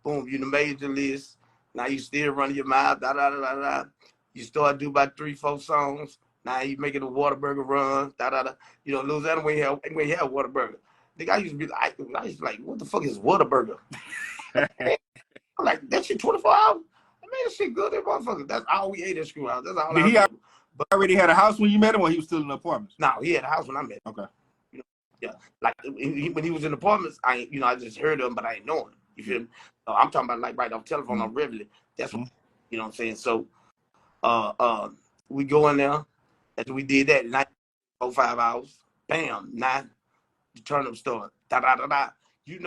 Boom, you made the list. Now you still running your mouth, da da da da da. You start do about 3-4 songs. Now you making a Whataburger run, da da da. Louisiana when you have Whataburger. Nigga, I used to be like, what the fuck is Whataburger? I'm like, that shit 24 hours? Man, that shit good, that motherfucker. That's all we ate at Screw House. That's all I remember. But already had a house when you met him, or he was still in the apartments? No, he had a house when I met him. Okay. Yeah. Like when he was in the apartments, I just heard of him, but I ain't know him. You feel me? I'm talking about like right off telephone on regularly. That's what you know what I'm saying. So we go in there, after we did that, 4 5 hours, bam, 9, the turn up start. Da da da da.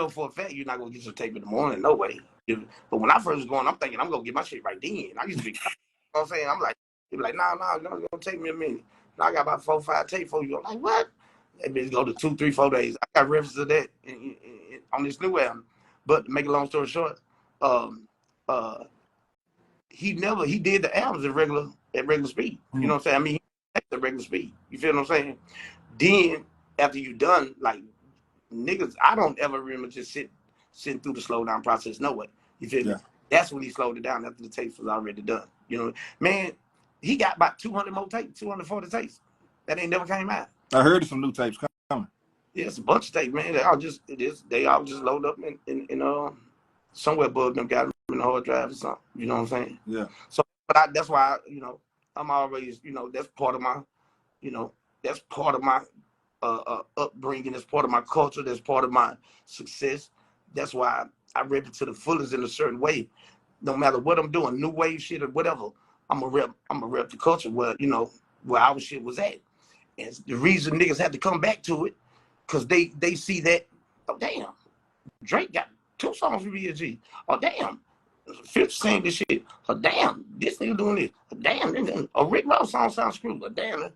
For a fact you're not gonna get your tape in the morning, no way. But when I first was going, I'm thinking I'm gonna get my shit right then. I used to be, you know what I'm saying? I'm like, you're like, no, it's gonna take me a minute. Now I got about 4 5 tapes for you. I'm like, what? That bitch go to 2 3 4 days. I got references of that on this new album. But to make a long story short, he did the albums at regular speed. You know what I'm saying? I mean, he at the regular speed. You feel what I'm saying? Then after you done, like niggas, I don't ever remember just sitting through the slow down process. No way. You feel me? That's when he slowed it down after the tapes was already done. You know, man, he got about 200 more tapes, 240 tapes that ain't never came out. I heard of some new tapes coming. Yeah, it's a bunch of tapes, man. They all just load up in somewhere above them, got them in the hard drive or something. You know what I'm saying? Yeah. So, but that's why I'm always, that's part of my, that's part of my upbringing. That's part of my culture. That's part of my success. That's why I rep it to the fullest in a certain way. No matter what I'm doing, new wave shit or whatever, I'm a rep the culture where where our shit was at. And the reason niggas had to come back to it, cause they see that, oh damn, Drake got 2 songs with BSG. Oh damn, 50 saying this shit. Oh damn, this nigga doing this. Oh damn, a Rick Ross song sounds screwed. Oh damn,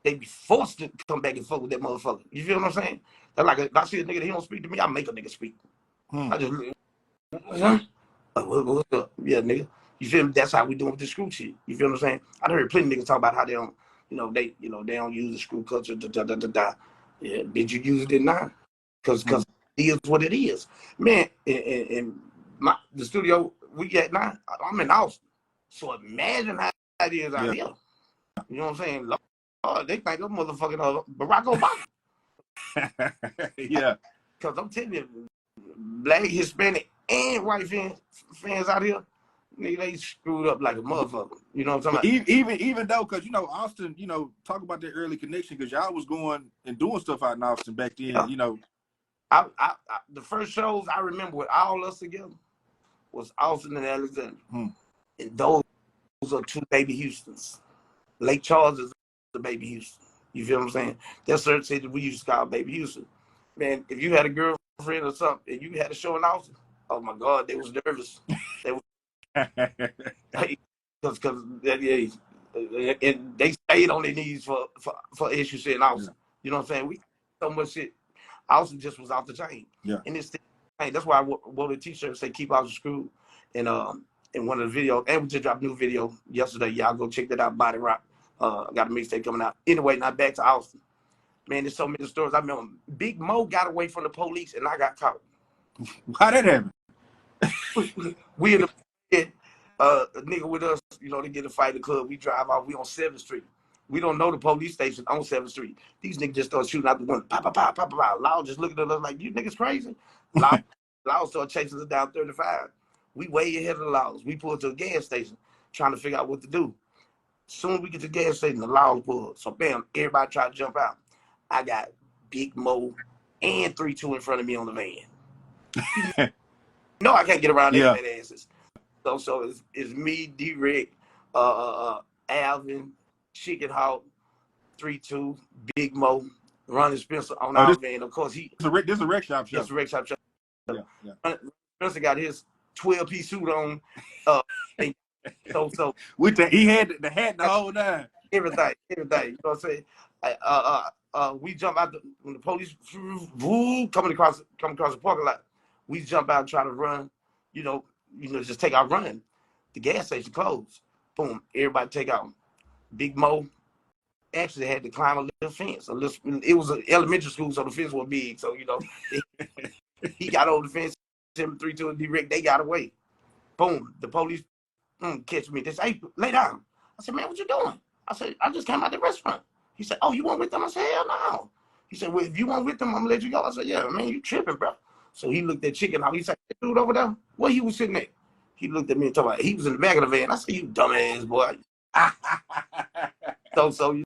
they be forced to come back and fuck with that motherfucker. You feel what I'm saying? That's like if I see a nigga that he don't speak to me, I make a nigga speak. I just what's up? Yeah, nigga. You feel me? That's how we doing with the screw shit. You feel what I'm saying? I heard plenty of niggas talk about how they don't, they don't use the screw culture. Yeah, did you use it now? Because it is what it is, man. In the studio we at now, I'm in Austin, so imagine how it is out here. You know what I'm saying? Lord, they think I'm motherfucking Barack Obama. Yeah. Because I'm telling you, Black, Hispanic, and white fans out here, nigga, they screwed up like a motherfucker. You know what I'm talking about? Even though, because, Austin, talk about that early connection, because y'all was going and doing stuff out in Austin back then, I the first shows I remember with all us together was Austin and Alexander. And those are 2 baby Houstons. Lake Charles is the baby Houston. You feel what I'm saying? That's certain city we used to call baby Houston. Man, if you had a girlfriend or something and you had a show in Austin, oh my God, they was nervous. They was because and they stayed on their knees for S.U.C. in Austin. Yeah. You know what I'm saying? We so much shit. Austin just was off the chain. Yeah. And it's that's why I wore the t-shirt say keep Austin screwed. And in one of the videos, and we just dropped a new video yesterday. Y'all go check that out, Body Rock. Got a mixtape coming out. Anyway, now back to Austin. Man, there's so many stories. I remember Big Mo got away from the police and I got caught. How that happen? We in the a nigga with us, to get a fight in the club. We drive off. We on 7th Street. We don't know the police station on 7th Street. These niggas just start shooting out the window. Pow, pow, pow, pow, pow. Loud just looking at us like, you niggas crazy? Loud start chasing us down 35. We way ahead of the laws. We pulled to a gas station trying to figure out what to do. Soon as we get to the gas station, the laws pulled. So bam, everybody tried to jump out. I got Big Mo and 3-2 in front of me on the van. No, I can't get around their asses. So it's me, D.E.A, Alvin, Chicken Hawk, 3-2, Big Mo, Running Spencer on our van. Of course, this is a wreck shop show. It's a wreck shop show. Yeah. Spencer got his 12-piece suit on. So he had the hat the whole time. Everything. You know what I'm saying? We jump out when the police coming across the parking lot. We jump out and try to run. Just take our run. The gas station closed. Boom, everybody take out. Big Mo actually had to climb a little fence. It was an elementary school, so the fence was big. So, he got over the fence, 3-2 and D.E.A, they got away. Boom, the police catch me. They say, hey, lay down. I said, man, what you doing? I said, I just came out the restaurant. He said, oh, you went with them? I said, hell no. He said, well, if you went with them, I'm going to let you go. I said, yeah, man, you tripping, bro. So he looked at Chicken Hawk. He said, hey, dude over there, where he was sitting at? He looked at me and told me, he was in the back of the van. I said, you dumbass boy. So you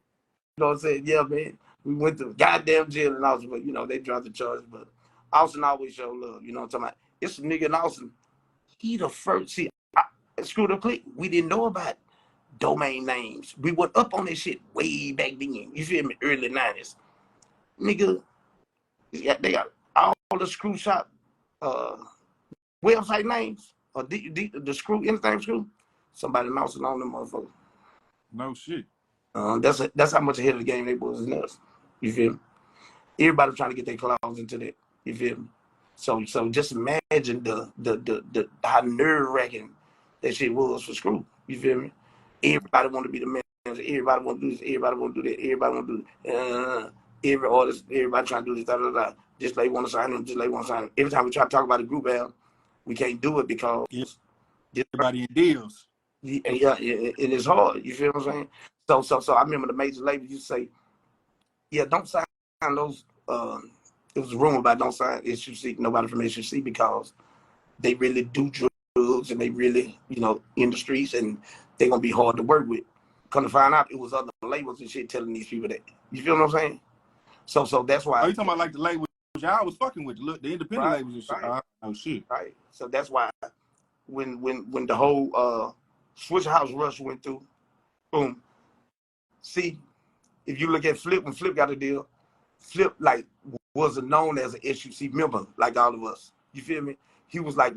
know what I'm saying? Yeah, man. We went to goddamn jail in Austin, but, they dropped the charge. But Austin always show love. You know what I'm talking about? It's a nigga in Austin. He the first. See, screwed up click. We didn't know about domain names. We went up on this shit way back then. You feel me? Early 90s. Nigga, they got all the screw shop website names. Or the screw, anything screw. Somebody announced it on them motherfuckers. No shit. That's how much ahead of the game they was in us. You feel me? Everybody trying to get their claws into that. You feel me? So just imagine the how nerve wracking That shit was for screw. You feel me? Everybody want to be the man. Everybody want to do this. Everybody want to do that. Everybody want to do that. Every artist, everybody trying to do this. Da, da, da. Just like want to sign him. Just like want to sign him. Every time we try to talk about a group album, we can't do it because everybody in deals. Yeah, it is hard. You feel what I'm saying? So I remember the major labels used to say, yeah, don't sign those. It was a rumor about don't sign S.U.C. Nobody from S.U.C. because they really do drugs and they really, in the streets and they're gonna be hard to work with. Come to find out, it was other labels and shit telling these people that. You feel what I'm saying? So that's why. Oh, you talking about like the labels y'all was fucking with, the independent labels and shit? Right. Oh shit. Right. So that's why when the whole Switch House rush went through, boom. See, if you look at Flip, when Flip got a deal, Flip wasn't known as an S.U.C. member like all of us. You feel me? He was like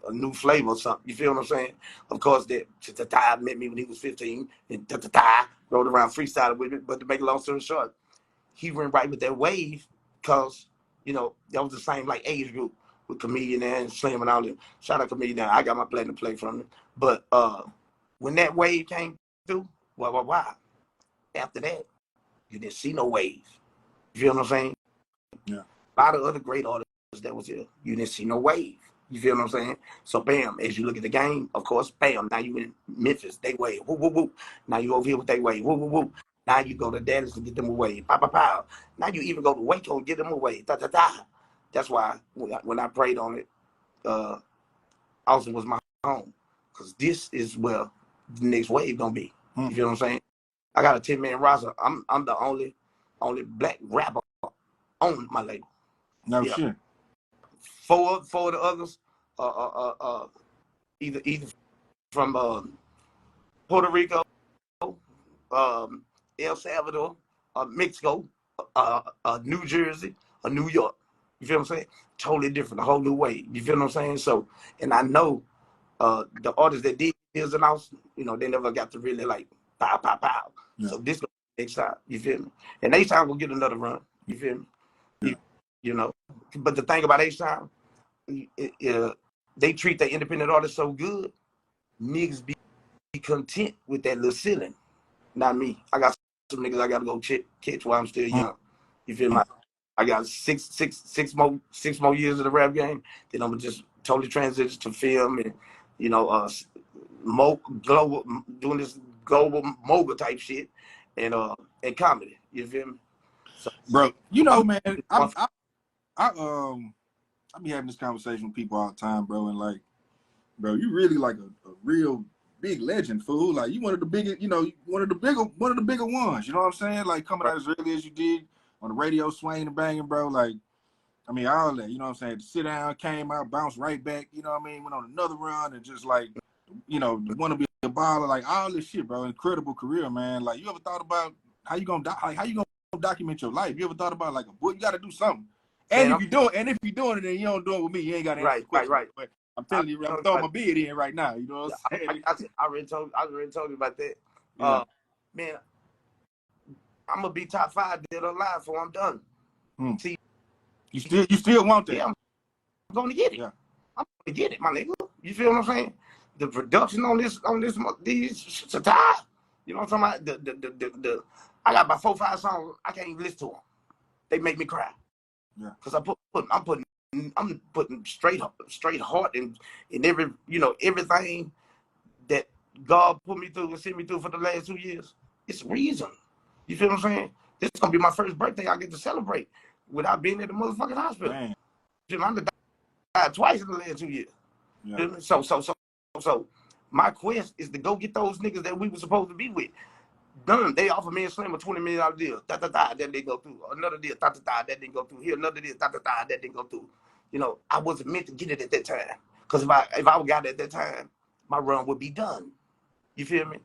a new flavor or something. You feel what I'm saying? Of course, that Ta met me when he was 15 and rode around freestyling with me. But to make a long story short, he went right with that wave because that was the same like age group with Comedian and Slim and all them. Shout out Comedian. I got my platinum play from him. But when that wave came through, wow. After that, you didn't see no wave. You feel what I'm saying? Yeah. A lot of other great artists that was here, you didn't see no wave. You feel what I'm saying? So bam, as you look at the game, of course, bam, now you in Memphis, they wave, whoop, whoop, whoop. Now you over here with they wave, whoop, whoop, whoop. Now you go to Dallas to get them away, pow, pow, pow. Now you even go to Waco and get them away, da, da, da. That's why when I prayed on it, Austin was my home. Because this is where the next wave gonna be. You feel what I'm saying? I got a 10-man roster. I'm the only black rapper on my label. No shit. Four of the others, either from Puerto Rico, El Salvador, Mexico, New Jersey, New York. You feel what I'm saying? Totally different, a whole new way. You feel what I'm saying? So, and I know the artists that did deals in Austin, they never got to really like pow, pow, pow. Yeah. So this next time, you feel me? And H-Town will get another run. You feel me? Yeah. But the thing about H-Town, they treat the independent artists so good, niggas be content with that little ceiling. Not me. I got some niggas I gotta go catch while I'm still young. You feel me? I got six more years of the rap game. Then I'm gonna just totally transition to film and global, doing this global mogul type shit and comedy. You feel me? So, bro, man, I be having this conversation with people all the time, bro, and like, bro, you really like a real big legend, fool. Like, you one of the biggest, one of the bigger ones. You know what I'm saying? Like, coming out as early as you did on the radio, swinging and banging, bro. Like, I mean, all that. You know what I'm saying? The sit down, came out, bounced right back. You know what I mean? Went on another run and just like, want to be a baller, like all this shit, bro. Incredible career, man. Like, you ever thought about how you gonna document your life? You ever thought about like a book? You got to do something. And if you're doing it, and you don't do it with me, you ain't got to answer the question. Right. But I'm telling you, I'm throwing my bid in right now. You know what I'm saying? I already told you about that. Yeah. Man, I'm gonna be top 5 dead or alive before I'm done. See, you still want that? Yeah, I'm gonna get it. Yeah. I'm gonna get it, my nigga. You feel what I'm saying? The production on these shit's a tie. You know what I'm talking about? I got about 4 or 5 songs. I can't even listen to them. They make me cry. Yeah. Because I'm putting straight heart in every everything that God put me through and sent me through for the last 2 years. It's reason. You feel what I'm saying? This is gonna be my first birthday I get to celebrate without being at the motherfucking hospital. Man. I'm died twice in the last 2 years. Yeah. So my quest is to go get those niggas that we were supposed to be with. Done. They offered me and Slim a $20 million deal. That didn't go through. Another deal. That didn't go through. Here another deal. That didn't go through. I wasn't meant to get it at that time. Because if I got it at that time, my run would be done. You feel me?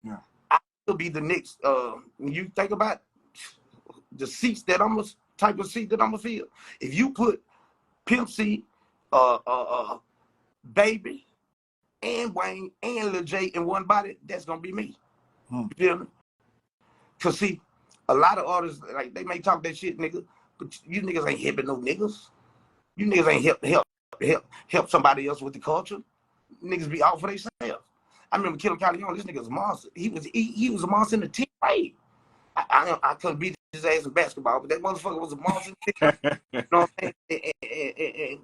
Yeah. I will be the next. When you think about the seats that type of seat that I'm gonna fill, if you put Pimp C, Baby, and Wayne and Lil J in one body, that's gonna be me. You feel me? Cause see, a lot of artists like they may talk that shit, nigga, but you niggas ain't helping no niggas. You niggas ain't help somebody else with the culture. niggas be out for themselves. I remember Killa Kyleon, this nigga was a monster. He was a monster in the 10th grade. I couldn't beat his ass in basketball, but that motherfucker was a monster in the 10th grade. You know what I'm saying? And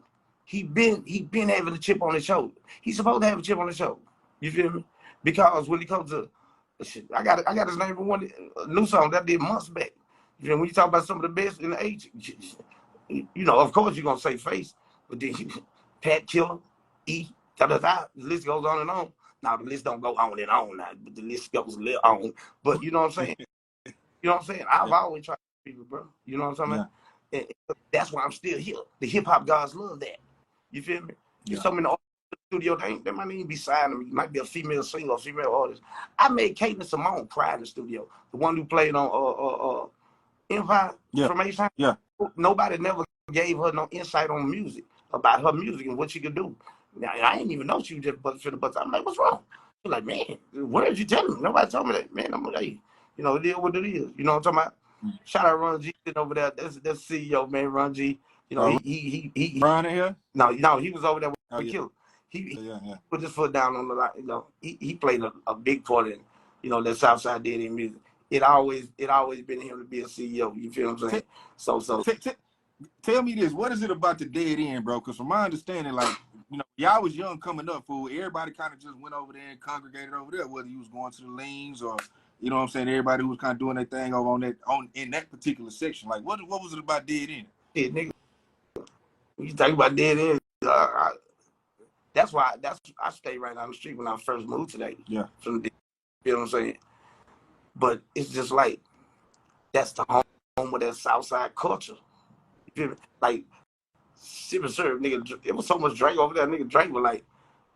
he been having a chip on his shoulder. He's supposed to have a chip on his shoulder. You feel me? Because when he comes to shit, I got his name for one new song that did months back. You know, when you talk about some of the best in the age, you know, of course you're gonna say Face, but then Pat Killer, E, the list goes on and on. Now the list don't go on and on now, but the list goes a little on. But you know what I'm saying? You know what I'm saying? I've always tried to people, bro. You know what I'm saying? Yeah. And that's why I'm still here. The hip hop gods love that. You feel me? There's so many artists in the studio, they might even be signing me. You might be a female singer, a female artist. I made Kate and Simone cry in the studio. The one who played on Empire from H-Time. Yeah. Nobody never gave her no insight on music, about her music and what she could do. Now, I didn't even know she was just for the bus. I'm like, what's wrong? She's like, man, what did you tell me? Nobody told me that. Man, I'm like, hey, you know, it is what it is. You know what I'm talking about? Shout out Runn G over there. That's CEO, man, Runn G. You know, he Ron in here? No, he was over there with Killa. He put his foot down on the line. You know, he played a big part in, you know, that Southside did in music. It always been him to be a CEO. You feel what I'm saying? So tell me this. What is it about the Dead End, bro? Because from my understanding, like, you know, y'all was young coming up, fool. Everybody kind of just went over there and congregated over there, whether you was going to the lanes or, you know what I'm saying, everybody who was kind of doing their thing over in that particular section. Like, what was it about Dead End? Yeah, nigga. When you talk about Dead End, that's why I stayed right down the street when I first moved today. Yeah. From the, you know what I'm saying? But it's just like, that's the home of that Southside culture. You feel me? Like, sipping syrup, nigga, it was so much drink over there. Nigga drank with like,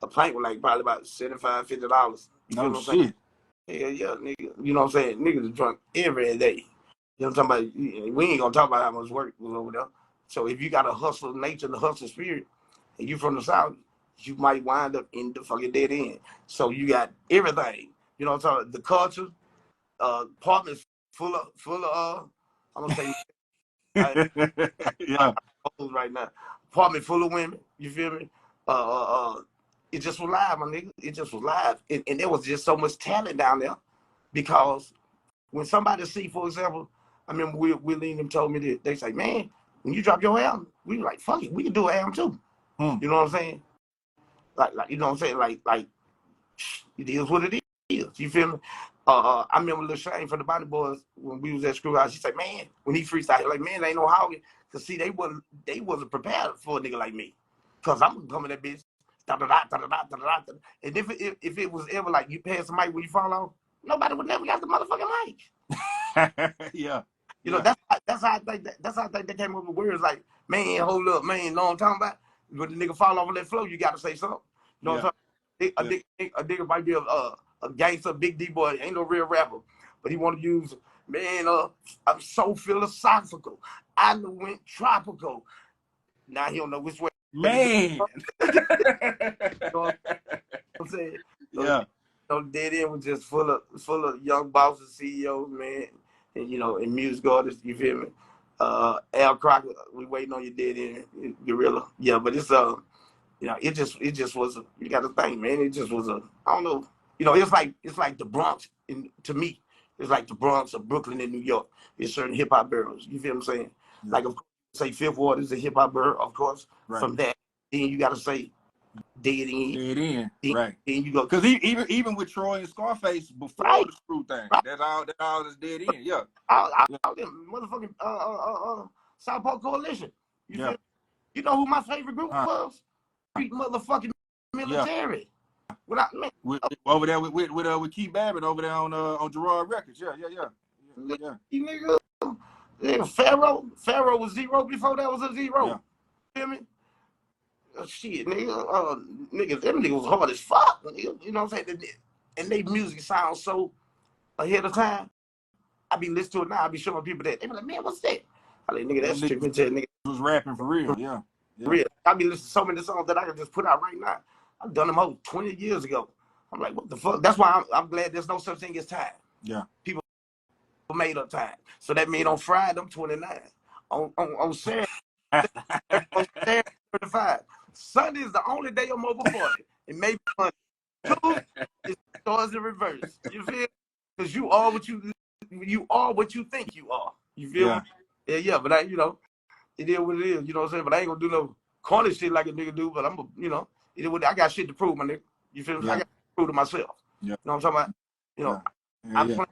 a pint with like probably about $75, $50. You feel what I'm saying? Yeah, nigga. You know what I'm saying? Niggas drunk every day. You know what I'm talking about? We ain't gonna talk about how much work was over there. So if you got a hustle nature, the hustle spirit, and you from the South, you might wind up in the fucking Dead End. So you got everything. You know what I'm talking about? The culture, apartments full of I'm gonna say right now. Apartment full of women, you feel me? It just was live, my nigga. It just was live. And there was just so much talent down there, because when somebody see, for example, I remember Willie them told me that, they say, man, when you drop your album, we were like, fuck it, we can do an album too. You know what I'm saying? Like you know what I'm saying? Like it is what it is. You feel me? I remember Lil Shane from the Body Boys, when we was at Screwhouse, he said, man, when he freestyled, like, man, ain't no hogging. Cause see, they wasn't prepared for a nigga like me. Cause I'm coming that bitch. And if it was ever like you pass the mic when you fall off, nobody would never got the motherfucking mic. Yeah. You know, that's how I think they came up with words like, man, hold up, man, you know what I'm talking about? When the nigga fall off on that floor, you gotta say something. You know what I'm talking about? A nigga might be a gangster, big D boy, ain't no real rapper, but he want to use, man, I'm so philosophical. I went tropical. Now he don't know which way. Man. You know what I'm saying? So, Dead End was just full of young bosses, CEOs, man, and you know, and music artists. You feel me? Al Crocker, we waiting on your Dead End, Gorilla. Yeah, but it's you know, it just was you got to think, man. It just was I don't know. You know, it's like the Bronx. To me, it's like the Bronx or Brooklyn in New York. There's certain hip hop boroughs. You feel what I'm saying? Yeah. Like, of course, say Fifth Ward is a hip hop borough, of course. Right. From that, then you got to say Dead End. Right. Then you go, because even with Troy and Scarface before the Screw thing, that's all that's Dead End. Yeah. All them motherfucking Southpaw Coalition. You feel? You know who my favorite group was? Motherfucking Military. Over there with Keith Babbitt over there on Gerard Records. Nigga, Pharaoh was zero before that was a zero. Yeah. You feel me? Shit, nigga, them niggas was hard as fuck. You know what I'm saying? And they music sounds so ahead of time. I be listening to it now. I be showing people that. They be like, man, what's that? I like, nigga, that's tripping. Nigga was rapping for real. Yeah. Real. I be listening to so many songs that I can just put out right now. I've done them over 20 years ago. I'm like, what the fuck? That's why I'm glad there's no such thing as time. Yeah. People made up time. So that means on Friday, I'm 29. On Saturday, on Saturday, 35. Sunday is the only day I'm over 40. And maybe in reverse. You feel? Because you are what you think you are. You feel me? Yeah, but it is what it is. You know what I'm saying? But I ain't gonna do no corny shit like a nigga do. But I got shit to prove, my nigga. You feel me? I got to prove to myself. You know what I'm talking about? I plan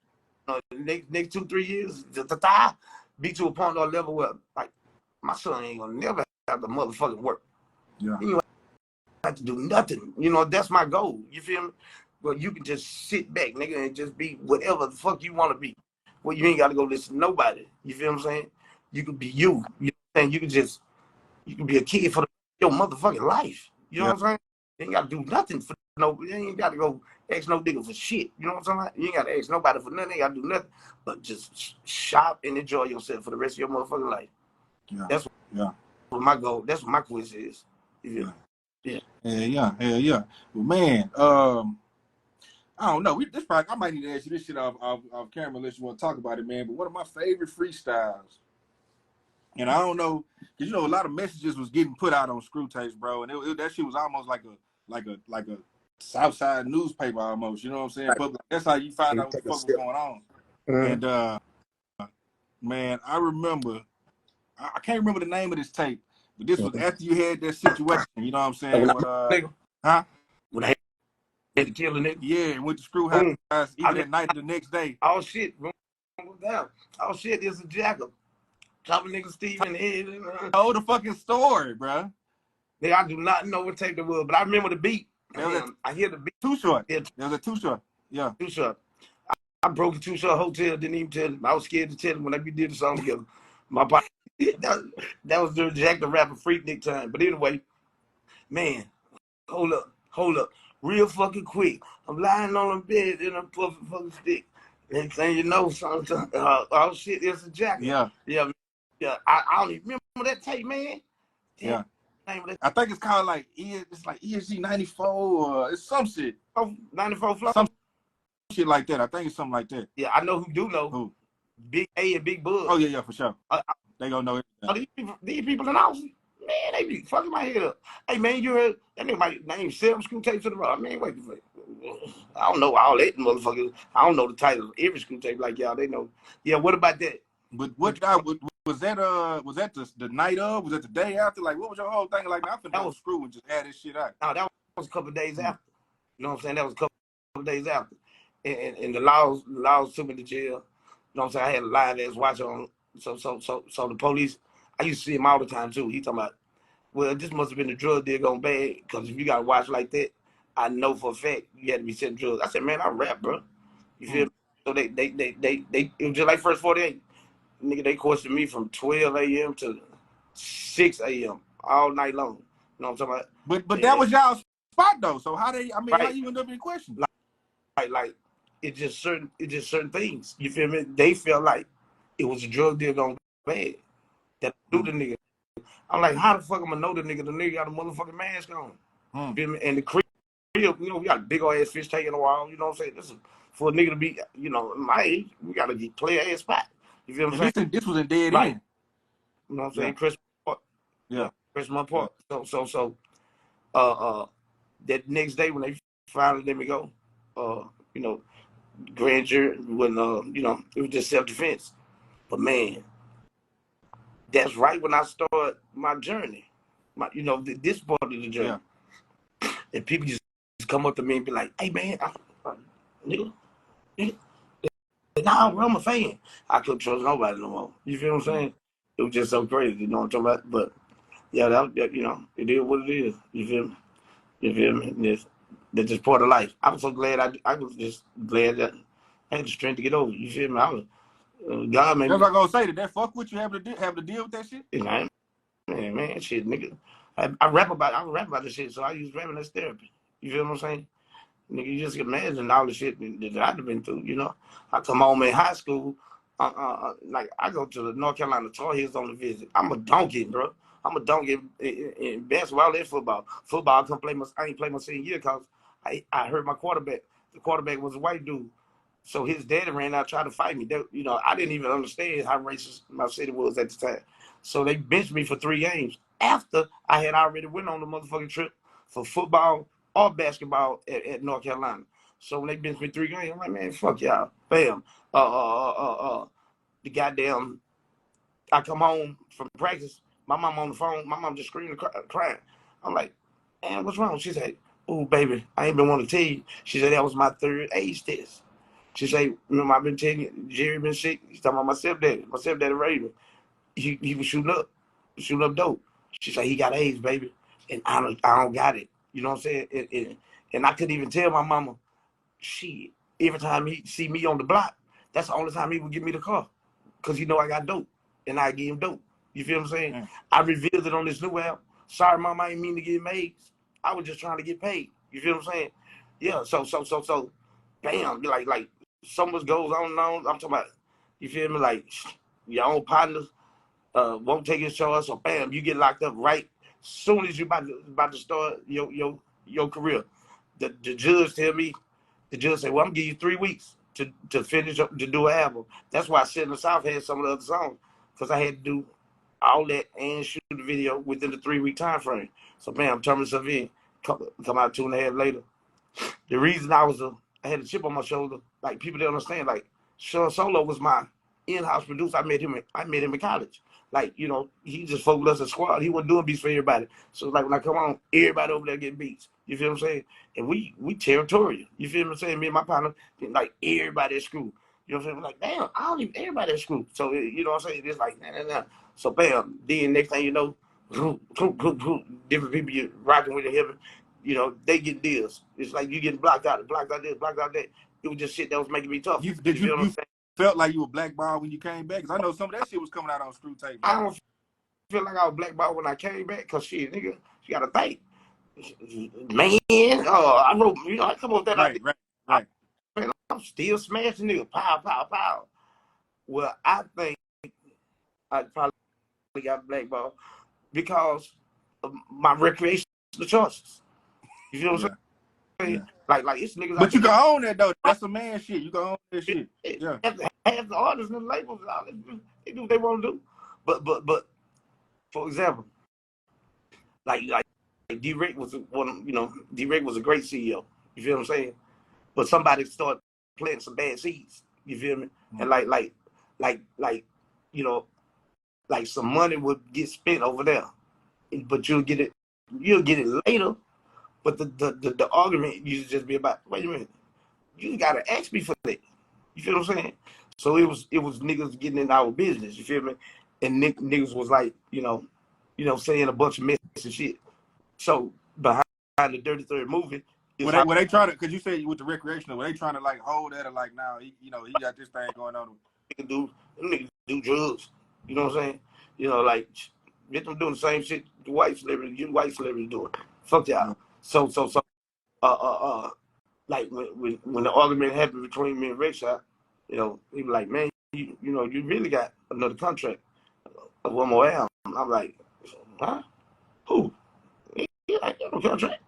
next 2-3 years be to a point or level where like my son ain't gonna never have to motherfucking work. Yeah. He ain't have to do nothing. That's my goal. You feel me? Well, you can just sit back, nigga, and just be whatever the fuck you want to be. Well, you ain't got to go listen to nobody. You feel what I'm saying? You can be you. You know what I'm saying? You can be a kid for your motherfucking life. You know what I'm saying? You ain't got to do nothing for you ain't got to go ask no nigga for shit. You know what I'm saying? You ain't got to ask nobody for nothing. You ain't got to do nothing but just shop and enjoy yourself for the rest of your motherfucking life. Yeah. That's what my goal. That's what my quiz is. You feel me? Yeah. Well, man, I don't know. I might need to ask you this shit off camera unless you want to talk about it, man. But one of my favorite freestyles, and I don't know, because a lot of messages was getting put out on Screw Tapes, bro, and that shit was almost like a Southside newspaper almost. You know what I'm saying? Right. But that's how you find out what the fuck was going on. And man, I remember, I can't remember the name of this tape, but this was after you had that situation. You know what I'm saying? When I had to kill a nigga. Yeah, went to Screw House either that night or the next day. Oh shit, down. Oh shit, there's a jacker. Chopping nigga Steve in the head. Oh, the fucking story, bro. Nigga, I do not know what tape it was, but I remember the beat. I hear the beat. Too Short. There was a Too Short. Yeah. Too Short. I broke the Too Short hotel, didn't even tell him. I was scared to tell him when we did the song together. My body, that was the Jack the Rapper Freaknik time. But anyway, man, hold up. Real fucking quick. I'm lying on the bed in a puffing fucking stick. Next thing you know, oh shit, it's a jacket. Yeah. I don't even remember that tape, man. Damn. Yeah. I think it's called like ESG 94 or it's some shit. Oh, 94 Flow? Some shit like that. I think it's something like that. Yeah, I know who do know. Who? Big A and Big Bug. Oh, yeah, for sure. They gonna know it. These people in Austin, man, they be fucking my head up. Hey, man, you heard that nigga might name 7 Screw Tapes in the row. Man, wait a minute. I don't know all that motherfuckers. I don't know the title of every Screw Tape like y'all. They know. Yeah, what about that? But was that the night of? Was that the day after? Like, what was your whole thing? Like, I finna go Screw and just add this shit out. No, that was a couple of days after. You know what I'm saying? That was a couple of days after. And the laws took me to jail. You know what I'm saying? I had a live ass watch on. So the police, I used to see him all the time too. He talking about, well, this must have been the drug deal going bad, because if you got a watch like that, I know for a fact you had to be selling drugs. I said, man, I rap, bro. You feel me? So they it was just like First 48. Nigga, they questioned me from 12 a.m. to 6 a.m. all night long. You know what I'm talking about? But that was y'all's spot though. So how you end up in question? Like it's just certain things. You feel me? They felt like it was a drug deal going bad. That knew the nigga. I'm like, how the fuck am I know the nigga? The nigga got a motherfucking mask on. You feel me? And the crib, we got a big old ass fish tank in a while. You know what I'm saying? This is for a nigga to be, my age. We gotta get player ass spot. You feel what I'm saying? This was in Dead Right. End. You know what I'm saying? Christmas Park. Yeah. Christmas Park. So that next day when they finally let me go, grand jury, when it was just self-defense. But man, that's right when I started my journey. This part of the journey. Yeah. And people just come up to me and be like, hey man, nigga, nah, I'm a fan. I couldn't trust nobody no more. You feel what I'm saying? It was just so crazy, you know what I'm talking about? But yeah, it is what it is. You feel me? You feel me? That's just part of life. I was so glad I was just glad that I had the strength to get over. You feel me? I was God made me. That's what I'm gonna say. Did that fuck with you? Have to deal with that shit? Man, shit, nigga. I rap about this shit, so I use rapping as therapy. You feel what I'm saying? Nigga, you just imagine all the shit that I've been through, I come home in high school, like I go to the North Carolina Tar Heels on the visit. I'm a donkey, bro. I'm a donkey in basketball and football. Football, I ain't play my senior year because I hurt my quarterback. The quarterback was a white dude. So his daddy ran out trying to fight me. I didn't even understand how racist my city was at the time. So they benched me for 3 games after I had already went on the motherfucking trip for football or basketball at North Carolina. So when they bench me 3 games, I'm like, man, fuck y'all. Bam. The goddamn, I come home from practice, my mom on the phone, my mom just screaming, crying. I'm like, man, what's wrong? She said, oh, baby, I ain't been wanting to tell you. She said, that was my 3rd age test. She said, remember, I've been telling you, Jerry been sick. She's talking about my stepdaddy. My stepdaddy Raven. He was shooting up dope. She said, he got AIDS, baby. And I don't got it. You know what I'm saying? And I couldn't even tell my mama, shit. Every time he see me on the block, that's the only time he would give me the car. Because you know I got dope. And I give him dope. You feel what I'm saying? Mm. I revealed it on this new album. Sorry, mama, I didn't mean to get made. I was just trying to get paid. You feel what I'm saying? Yeah, so bam, like so much goes on and on. I'm talking about, you feel me? Like your own partners won't take his choice, so bam, you get locked up right soon as you about to start your career. The judge tell me, the judge said, well, I'm gonna give you 3 weeks to finish up to do an album. That's why I said in the South had some of the other songs, because I had to do all that and shoot the video within the 3-week time frame. So bam, turn myself in, come out 2.5 later. The reason I had a chip on my shoulder, like people don't understand, like Sean Solo was my in-house producer. I met him in college. Like, you know, he just focused us a squad. He wasn't doing beats for everybody. So like when I come on, everybody over there get beats. You feel what I'm saying? And we territorial. You feel what I'm saying? Me and my partner, like everybody at school. You know what I'm saying? Like, damn, I don't even everybody at school. So you know what I'm saying? It's like nah. So bam, then next thing you know, different people you rocking with the hip, you know, they get deals. It's like you getting blocked out this, blocked out that. It was just shit that was making me tough. You feel what I'm saying? felt like you were blackballed when you came back? Because I know some of that shit was coming out on Screw Tape. I don't feel like I was blackballed when I came back, because shit, nigga, you gotta think. Man, I wrote, you know, I come up with that idea. I'm still smashing nigga, pow. Well, I think I probably got blackballed because of my recreational choices. You feel what I'm saying? Yeah. Like it's niggas. But you can own that though. That's some man shit. You can own that shit. Yeah. Half the artists and the labels, they do what they want to do. But for example, like D.E.A was one. You know, D.E.A was a great CEO. You feel what I'm saying? But somebody started planting some bad seeds. You feel me? And like, you know, like some money would get spent over there, but you'll get it later. But the argument used to just be about, wait a minute, you gotta ask me for that. You feel what I'm saying? So it was niggas getting in our business. You feel me? And niggas was like, you know, saying a bunch of mess and shit. So behind the Dirty Third movie, Were they trying to? Because you said with the recreational, were they trying to like hold that or like now? He got this thing going on. Niggas do drugs. You know what I'm saying? You know, like get them doing the same shit the white celebrities doing. Fuck y'all. Yeah. So like when the argument happened between me and Rickshaw, you know, he was like, man, you know, you really got another contract of one more album. I'm like, huh? Who? Yeah, I got no contract.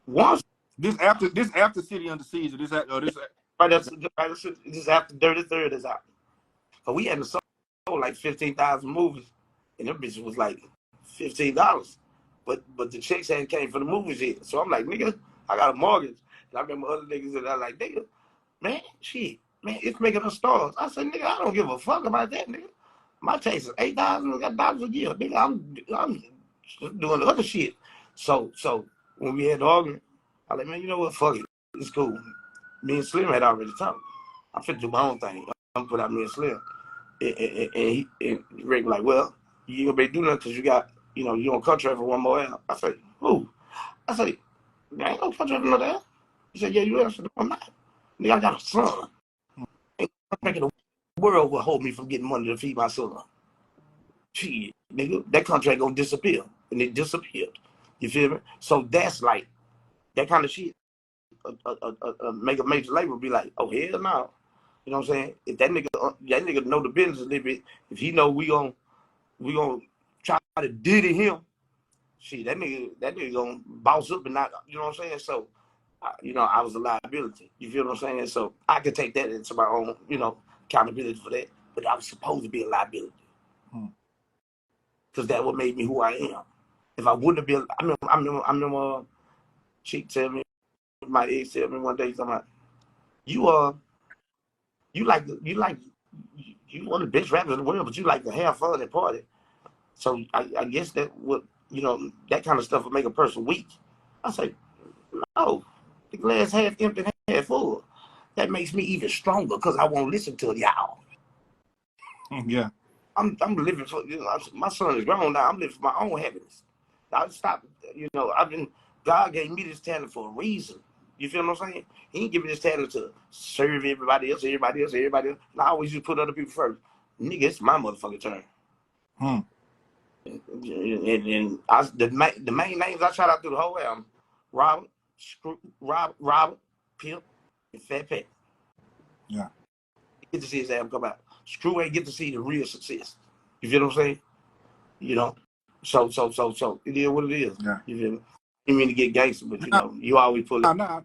Once. This after City Under Siege. This after Dirty Third is out. But we hadn't sold like 15,000 movies, and them bitches was like $15. But the checks hadn't came for the movies yet. So I'm like, nigga, I got a mortgage. And I remember other niggas that are like, nigga, man, shit, man, it's making us stars. I said, nigga, I don't give a fuck about that, nigga. My tax is $8,000 a year, nigga. I'm doing other shit. So when we had the argument, I like, man, you know what? Fuck it, it's cool. Me and Slim had already talked. I'm finna do my own thing. I'm gonna put out me and Slim. And Rick like, well, you ain't gonna be doing nothing because you got, you know, you on contract for one more album. I said, who? I said, I ain't no contract for another album. He said, yeah, you is. I said, no, I'm not. Nigga, I got a son. Ain't nothing in the world will hold me from getting money to feed my son. Shit, nigga, that contract gonna disappear. And it disappeared. You feel me? So that's like, that kind of shit, make a major label be like, oh, hell no. You know what I'm saying? If that nigga know the business a little bit, if he know we gonna try to diddy him, shit, that nigga gonna boss up and not, you know what I'm saying? So, you know, I was a liability. You feel what I'm saying? So I could take that into my own, you know, accountability for that. But I was supposed to be a liability. Because that what made me who I am. If I wouldn't have been, I remember she tell me, my ex tell me one day, something like, you like you one of the best rappers in the world, but you like to have fun and party. So I guess that would that kind of stuff would make a person weak. I say no, the glass half empty, half full. That makes me even stronger because I won't listen to y'all. Yeah. I'm living for my son is grown now. I'm living for my own happiness. I stop. God gave me this talent for a reason. You feel what I'm saying? He didn't give me this talent to serve everybody else. And I always just put other people first. Nigga, it's my motherfucking turn. And the main names I shout out through the whole album: Robert, Pimp, and Fat Pat. Yeah. Get to see his album come out. Screw ain't get to see the real success. You feel what I'm saying? So it is what it is. Yeah. You feel me? You mean to get gangster, but you always pull it. Nah.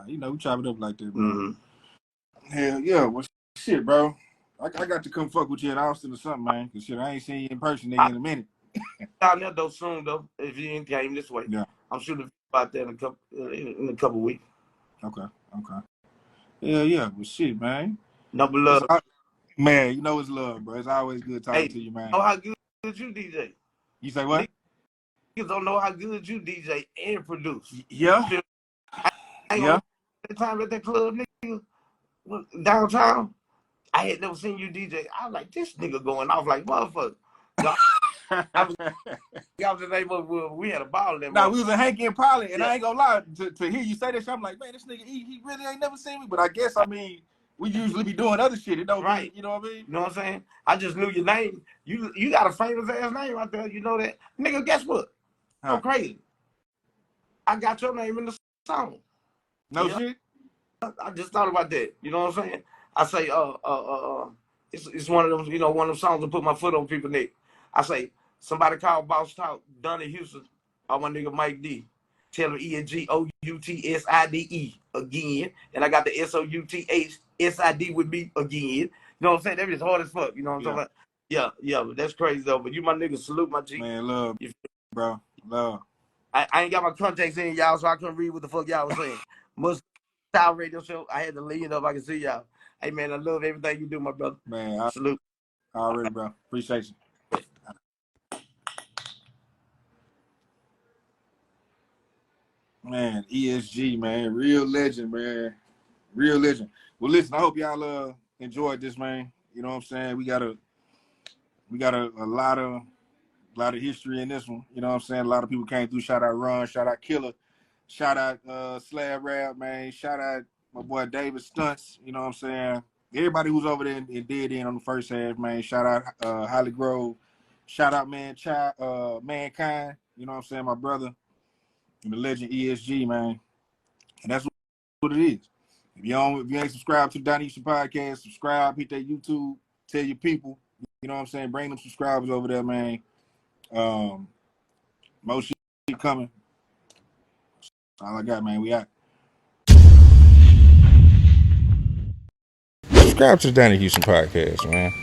We chop it up like that, bro. Mm-hmm. Hell yeah. Well, shit, bro. I got to come fuck with you in Austin or something, man. Cause shit, I ain't seen you in person, nigga, in a minute. Down there though soon though. If you ain't came this way, yeah, I'm shooting about that in a couple weeks. Okay. Yeah. Well, shit, man. Number love, man. You know it's love, bro. It's always good talking to you, man. Know how good you DJ? You say what? Niggas don't know how good you DJ and produce. Yeah. That time at that club, nigga, downtown, I had never seen you DJ. I was like, this nigga going off like motherfucker. I was the name of we had a ball in there. Nah, we was in Hanky and Polly, and I ain't gonna lie, to hear you say that shit, I'm like, man, this nigga, he really ain't never seen me. But I guess, I mean, we usually be doing other shit. It don't be, you know what I mean? You know what I'm saying? I just knew your name. You got a famous ass name out there. You know that? Nigga, guess what? I'm crazy. I got your name in the song. No shit? I just thought about that. You know what I'm saying? I say, it's one of those, one of them songs to put my foot on people's neck. I say, somebody call Boss Talk, Donnie Houston, or my nigga Mike D. Tell him ENGOUTSIDE again. And I got the SOUTHSID with me again. You know what I'm saying? That is hard as fuck. You know what I'm talking about? Yeah, but that's crazy though. But you my nigga, salute my G. Man, love, bro. Love. I ain't got my contacts in, y'all, so I couldn't read what the fuck y'all was saying. Must Style Radio Show. I had to lean up. I can see y'all. Hey, man, I love everything you do, my brother. Man, salute. Already, bro. Appreciate you. Man, ESG, man. Real legend, man. Real legend. Well, listen, I hope y'all enjoyed this, man. You know what I'm saying? We got a lot of history in this one. You know what I'm saying? A lot of people came through. Shout out Runn, shout out Killa, shout out Slab Rap, man. Shout out my boy David Stunts. You know what I'm saying? Everybody who's over there and D.E.A on the first half, man. Shout out Hollygrove. Shout out Mankind. You know what I'm saying? My brother and the legend ESG, man. And that's what it is. If you ain't subscribed to the Donnie Houston podcast, subscribe, hit that YouTube, tell your people. You know what I'm saying? Bring them subscribers over there, man. Most shit coming. That's all I got, man. We out. Subscribe to the Donnie Houston podcast, man.